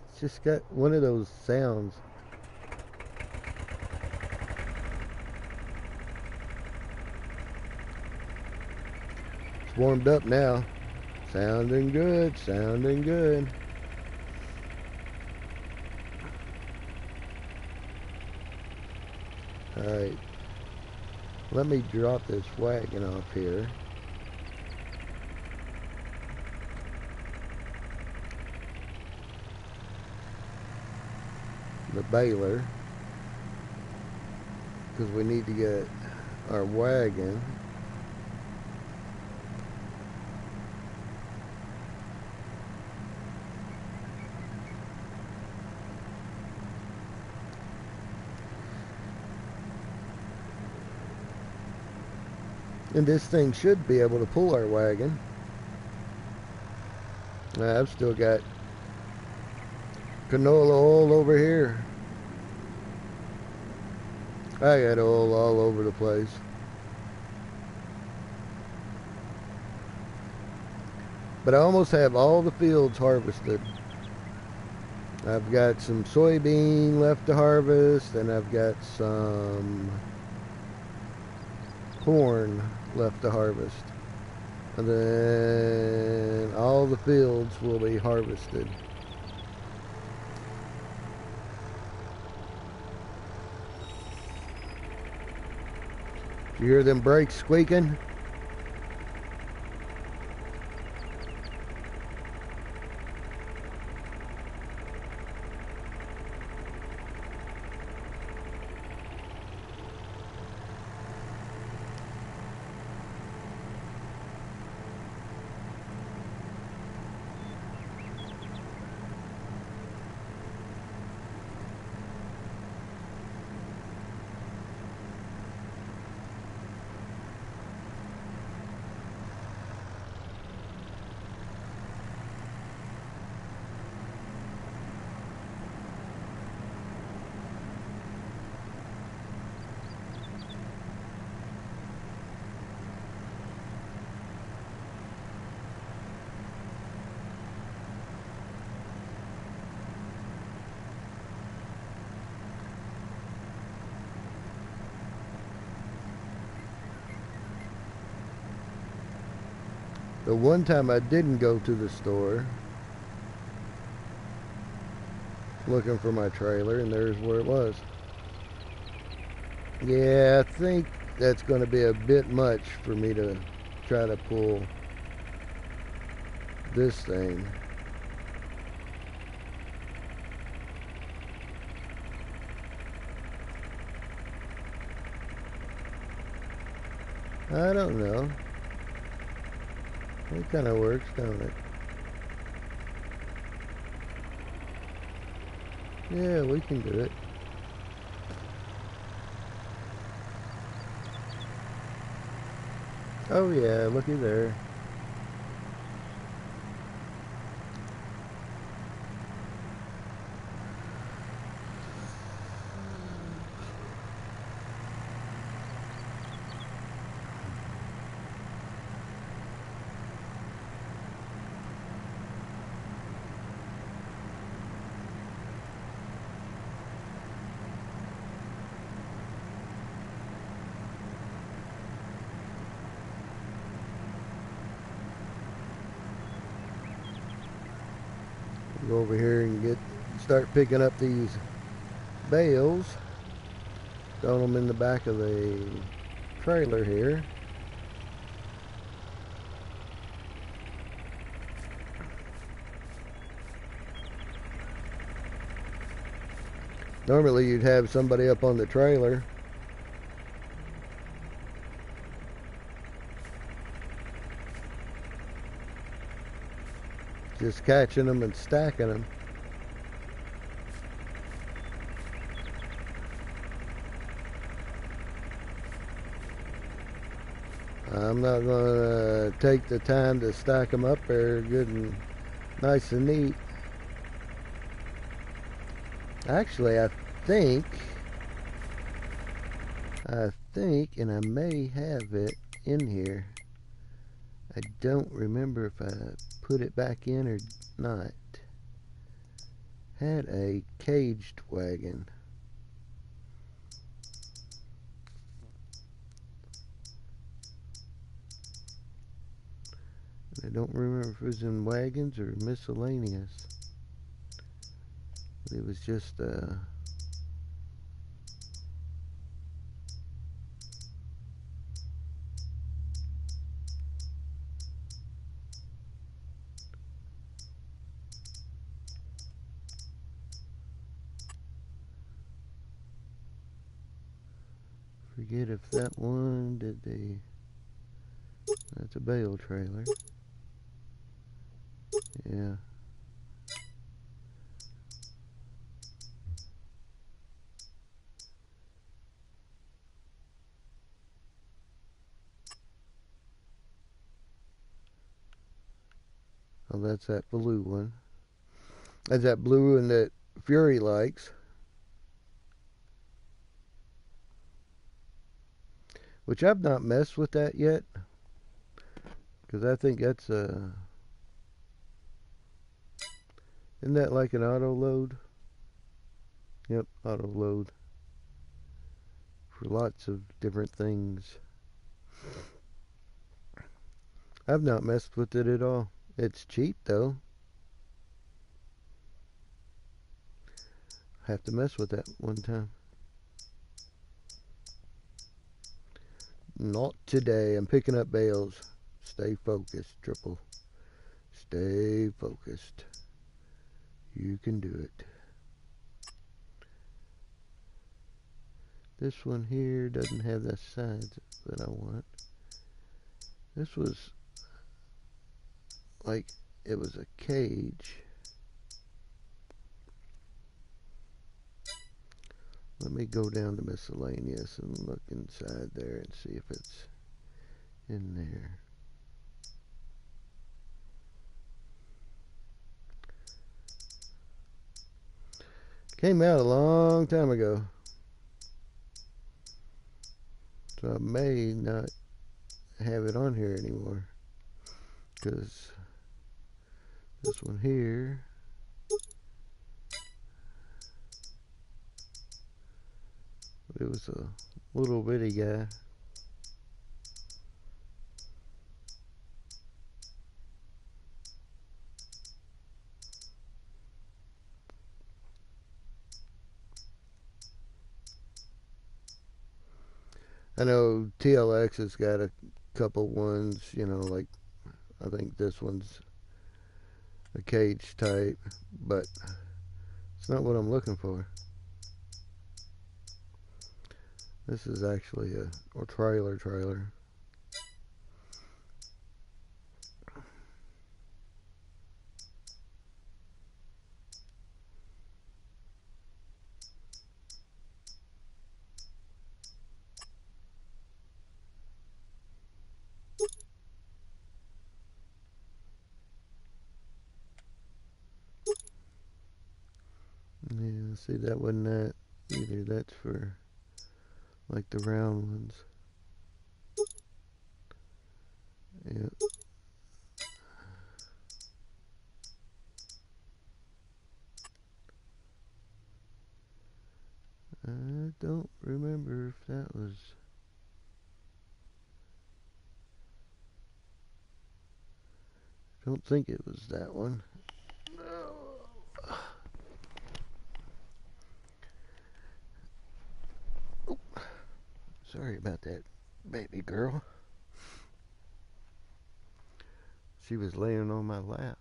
It's just got one of those sounds. It's warmed up now. Sounding good, sounding good. Alright. Let me drop this wagon off here. The baler. Because we need to get our wagon. And this thing should be able to pull our wagon. I've still got canola oil over here. I got oil all over the place. But I almost have all the fields harvested. I've got some soybean left to harvest, and I've got some corn left to harvest. And then all the fields will be harvested. You hear them brakes squeaking? The one time I didn't go to the store looking for my trailer, and there's where it was. Yeah, I think that's going to be a bit much for me to try to pull this thing. I don't know. It kind of works, don't it? Yeah, we can do it. Oh yeah, looky there. go over here and start picking up these bales, throwing them in the back of the trailer here. Normally you'd have somebody up on the trailer just catching them and stacking them. I'm not going to take the time to stack them up there good and nice and neat. Actually, I think, and I may have it in here. I don't remember if I put it back in or not. Had a caged wagon. I don't remember if it was in wagons or miscellaneous. It was just forget if that one did the. That's a bale trailer. Yeah. Oh, that's that blue one. That's that blue one that Fury likes. Which I've not messed with that yet. Because I think that's isn't that like an auto load? Yep, auto load. For lots of different things. I've not messed with it at all. It's cheap though. Have to mess with that one time. Not today. I'm picking up bales. Stay focused, Triple. Stay focused. You can do it. This one here doesn't have the sides that I want. This was like it was a cage. Let me go down to miscellaneous and look inside there and see if it's in there. Came out a long time ago. So I may not have it on here anymore. Because this one here it was a little bitty guy. I know TLX has got a couple ones, you know, like I think this one's a cage type, but it's not what I'm looking for. This is actually a trailer. Yeah, see that wasn't that either. That's for like the round ones. Yep. I don't remember if that was. Don't think it was that one. No. Sorry about that, baby girl. She was laying on my lap.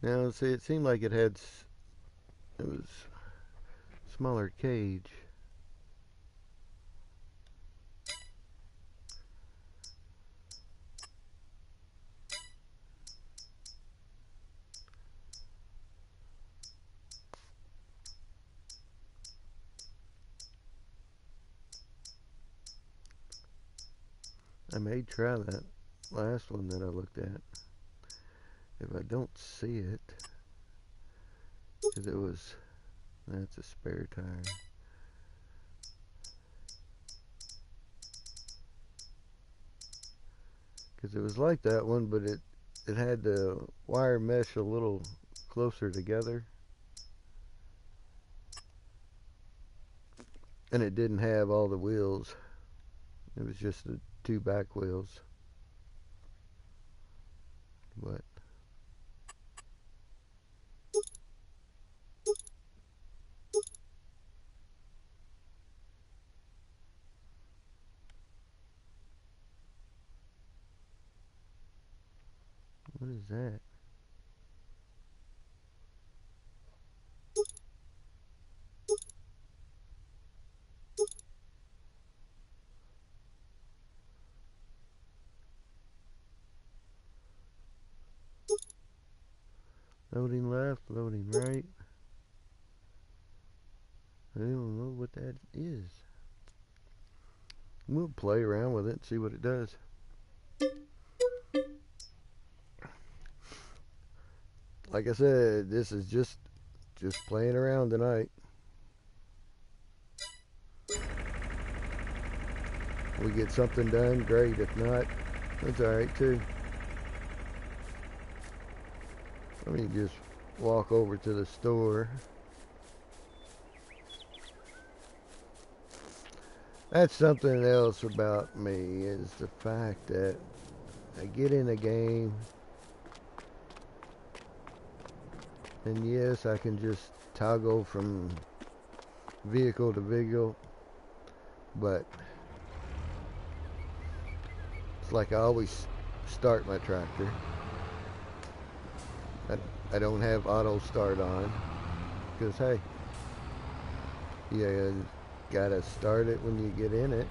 Now, see, it seemed like it was smaller cage. I may try that last one that I looked at. If I don't see it, because that's a spare tire. Because it was like that one, but it had the wire mesh a little closer together. And it didn't have all the wheels. It was just the two back wheels. But what is that? Loading left, loading right. I don't know what that is. We'll play around with it and see what it does. Like I said, this is just playing around tonight. We get something done, great. If not, that's alright too. Let me just walk over to the store. That's something else about me, is the fact that I get in a game and yes, I can just toggle from vehicle to vehicle, but it's like I always start my tractor. I don't have auto start on because hey, you gotta start it when you get in it.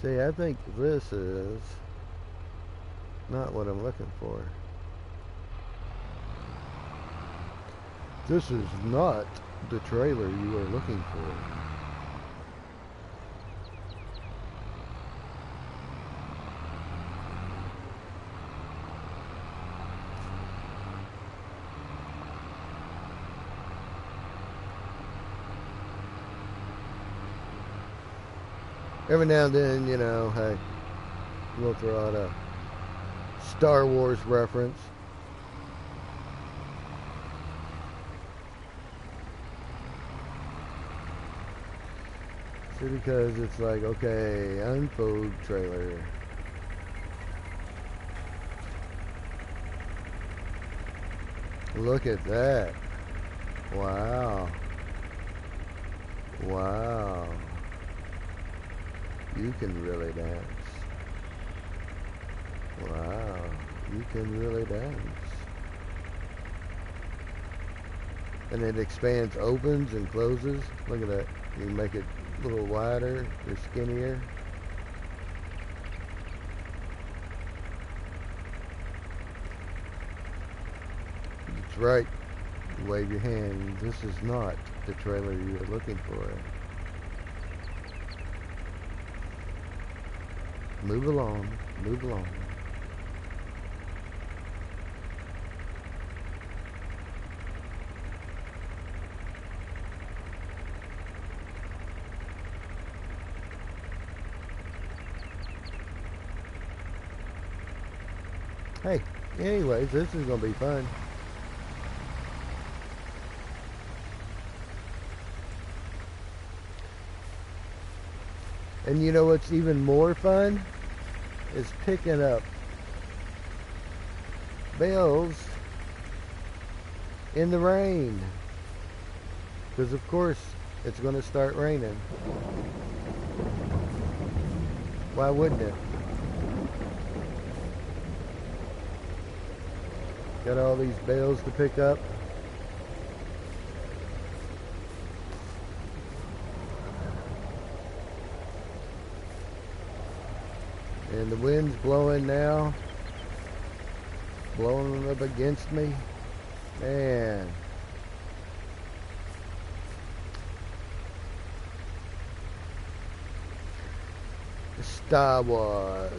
See, I think this is not what I'm looking for. This is not the trailer you are looking for. Every now and then, you know, hey, we'll throw out a Star Wars reference. See, because it's like, okay, unfold trailer. Look at that. Wow. Wow. You can really dance. Wow. You can really dance. And it expands, opens and closes. Look at that. You can make it a little wider or skinnier. That's right. You wave your hand. This is not the trailer you were looking for. Move along. Move along. Hey, anyways, this is going to be fun. And you know what's even more fun? Is picking up bales in the rain. Because of course it's going to start raining. Why wouldn't it? Got all these bales to pick up. And the wind's blowing now. Blowing up against me. Man. Star Wars.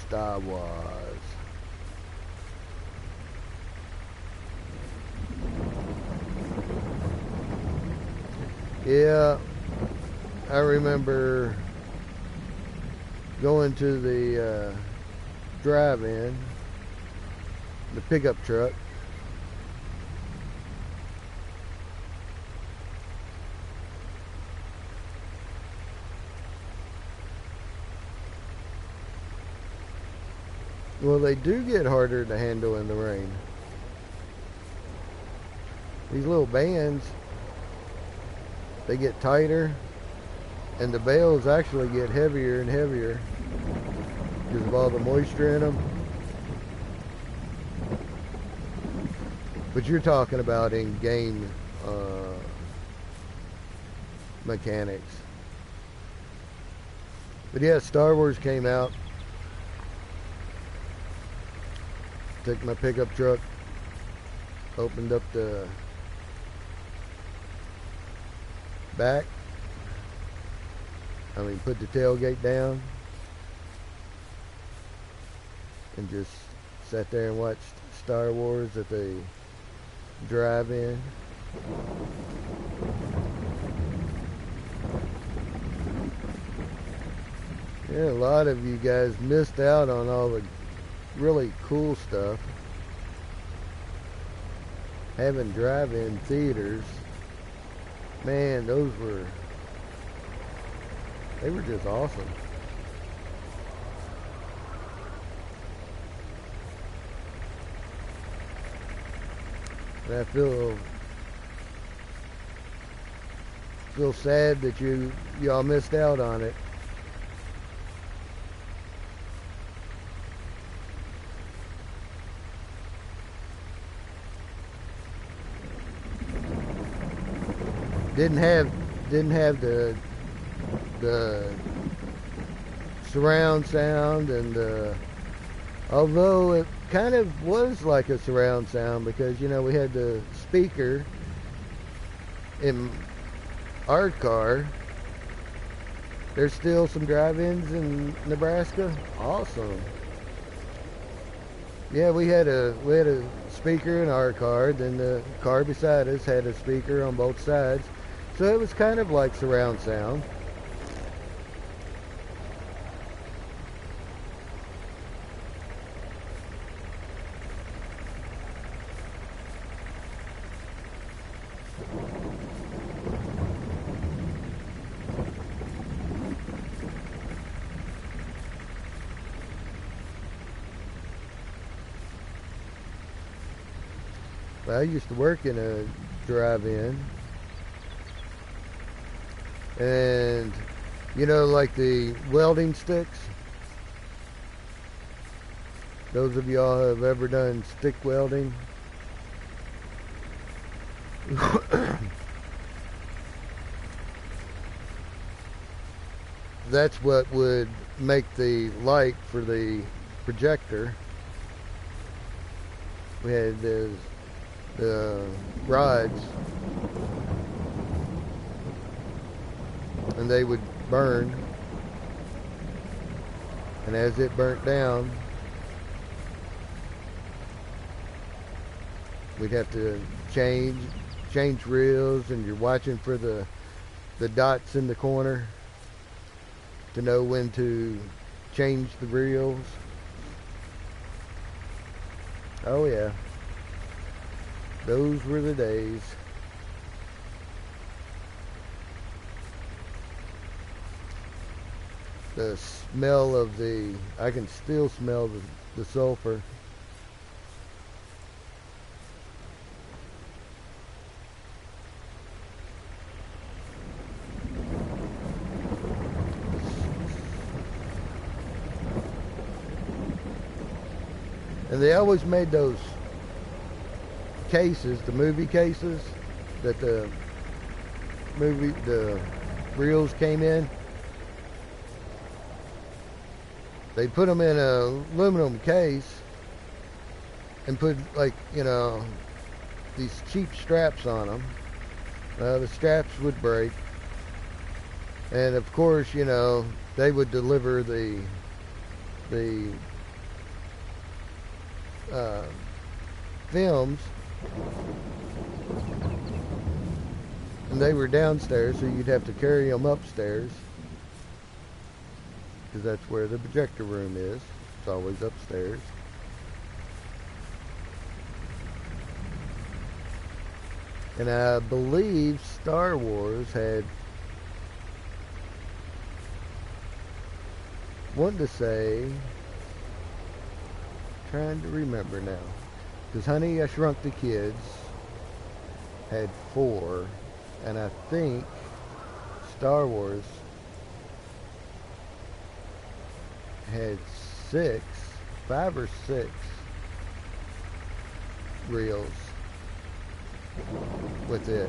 Star Wars. Yeah, I remember going to the drive-in, the pickup truck. Well, they do get harder to handle in the rain. These little bands, they get tighter, and the bales actually get heavier and heavier because of all the moisture in them. But you're talking about in game mechanics. But yeah, Star Wars came out. Took my pickup truck, opened up the back. Put the tailgate down and just sat there and watched Star Wars at the drive-in. Yeah, a lot of you guys missed out on all the really cool stuff. Having drive-in theaters, man, they were just awesome. And I feel sad that y'all missed out on it. Didn't have the surround sound, and although it kind of was like a surround sound because we had the speaker in our car. There's still some drive-ins in Nebraska. Awesome. Yeah, we had a speaker in our car, then the car beside us had a speaker on both sides. So it was kind of like surround sound. Well, I used to work in a drive-in. And like the welding sticks, those of y'all who have ever done stick welding, that's what would make the light for the projector. We had the rods, and they would burn, and as it burnt down, we'd have to change reels, and you're watching for the dots in the corner to know when to change the reels. Oh yeah, those were the days. the smell of I can still smell the sulfur. And they always made those cases, the movie cases, that the reels came in. They put them in an aluminum case and put, like, you know, these cheap straps on them. The straps would break, and of course, you know, they would deliver the films, and they were downstairs, so you'd have to carry them upstairs, because that's where the projector room is. It's always upstairs. And I believe Star Wars had, wanted to say, trying to remember now, because Honey, I Shrunk the Kids had 4, and I think Star Wars had 6, 5 or 6 reels with it.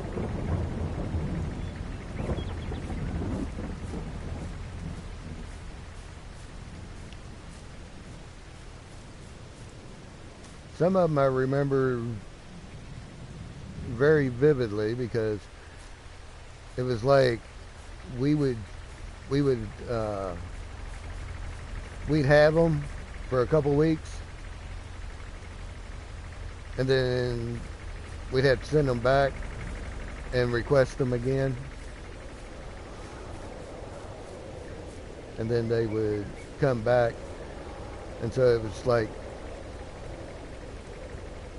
Some of them I remember very vividly, because it was like we'd have them for a couple weeks, and then we'd have to send them back and request them again, and then they would come back. And so it was like,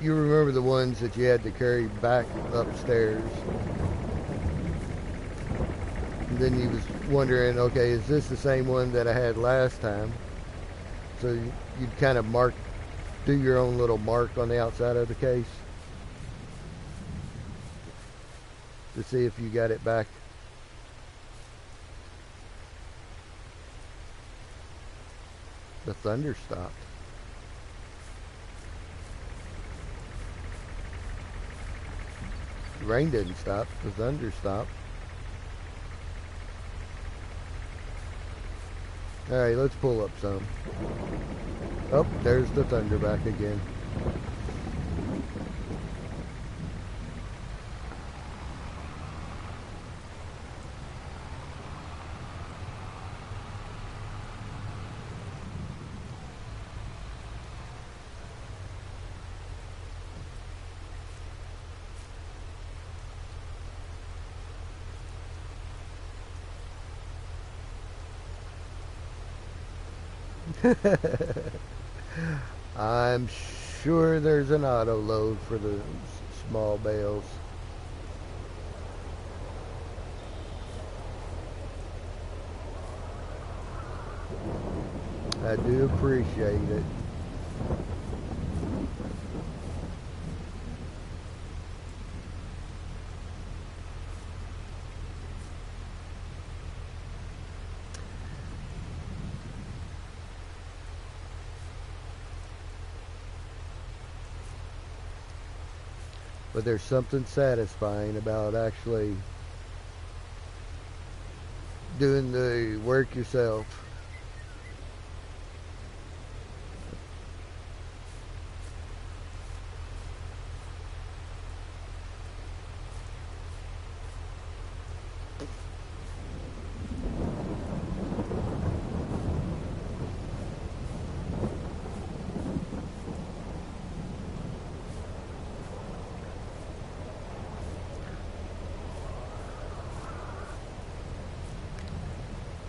you remember the ones that you had to carry back upstairs, and then you was wondering, okay, is this the same one that I had last time? So you'd kind of do your own little mark on the outside of the case to see if you got it back. The thunder stopped. The rain didn't stop. The thunder stopped. Alright, let's pull up some. Oh, there's the thunder back again. I'm sure there's an auto load for the small bales. I do appreciate it. But there's something satisfying about actually doing the work yourself.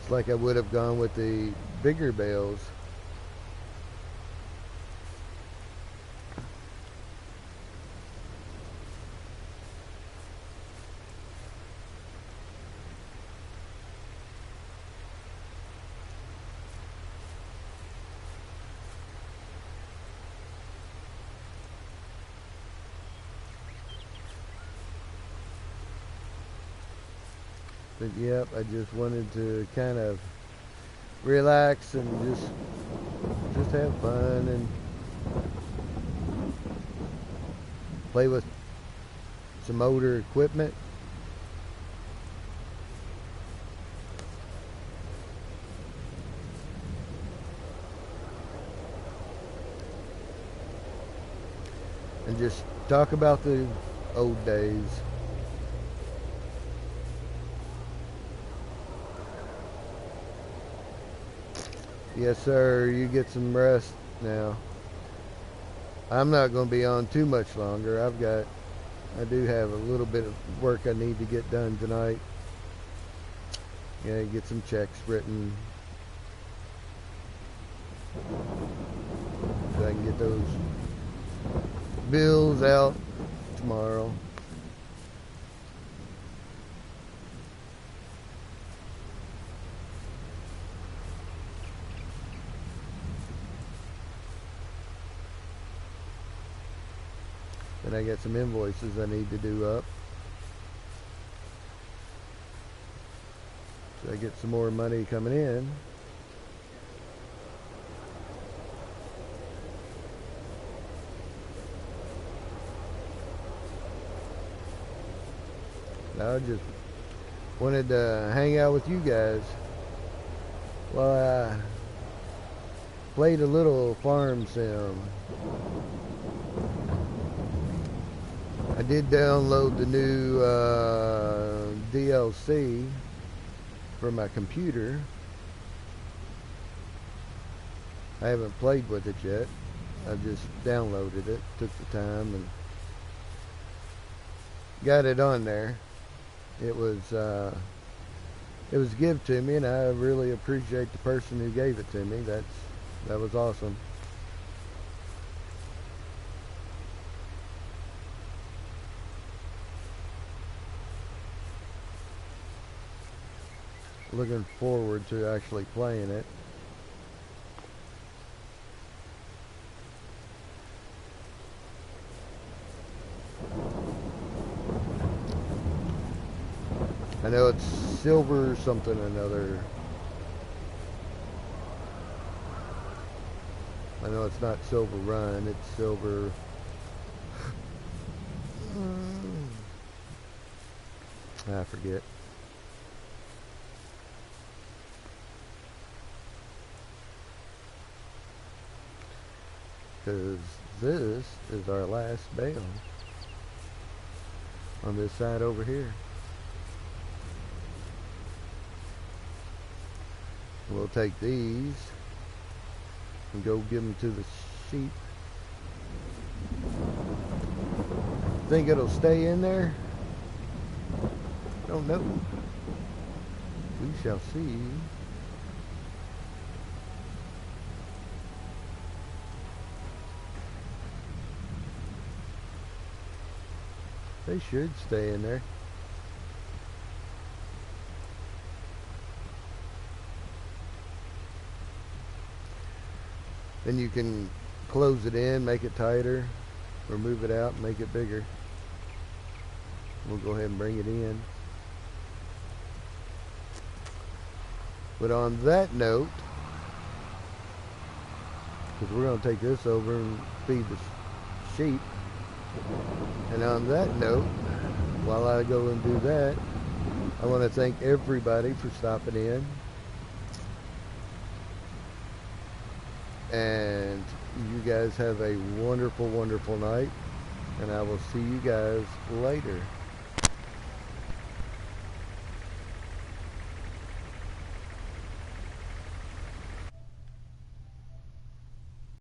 Like I would have gone with the bigger bales. But yep, I just wanted to kind of relax and just have fun and play with some motor equipment. And just talk about the old days. Yes, sir, you get some rest now. I'm not going to be on too much longer. I do have a little bit of work I need to get done tonight. Yeah, get some checks written so I can get those bills out tomorrow. Then I got some invoices I need to do up. So I get some more money coming in. I just wanted to hang out with you guys while I played a little farm sim. I did download the new DLC for my computer. I haven't played with it yet. I just downloaded it, took the time and got it on there. It was given to me, and I really appreciate the person who gave it to me. That was awesome. Looking forward to actually playing it. I know it's silver something or another. I know it's not Silver Run, it's Silver... I forget. Because this is our last bale on this side over here. We'll take these and go give them to the sheep. Think it'll stay in there? Don't know. We shall see. They should stay in there. Then you can close it in, make it tighter, or move it out and make it bigger. We'll go ahead and bring it in. But on that note, because we're going to take this over and feed the sheep. And on that note, while I go and do that, I want to thank everybody for stopping in. And you guys have a wonderful, wonderful night. And I will see you guys later.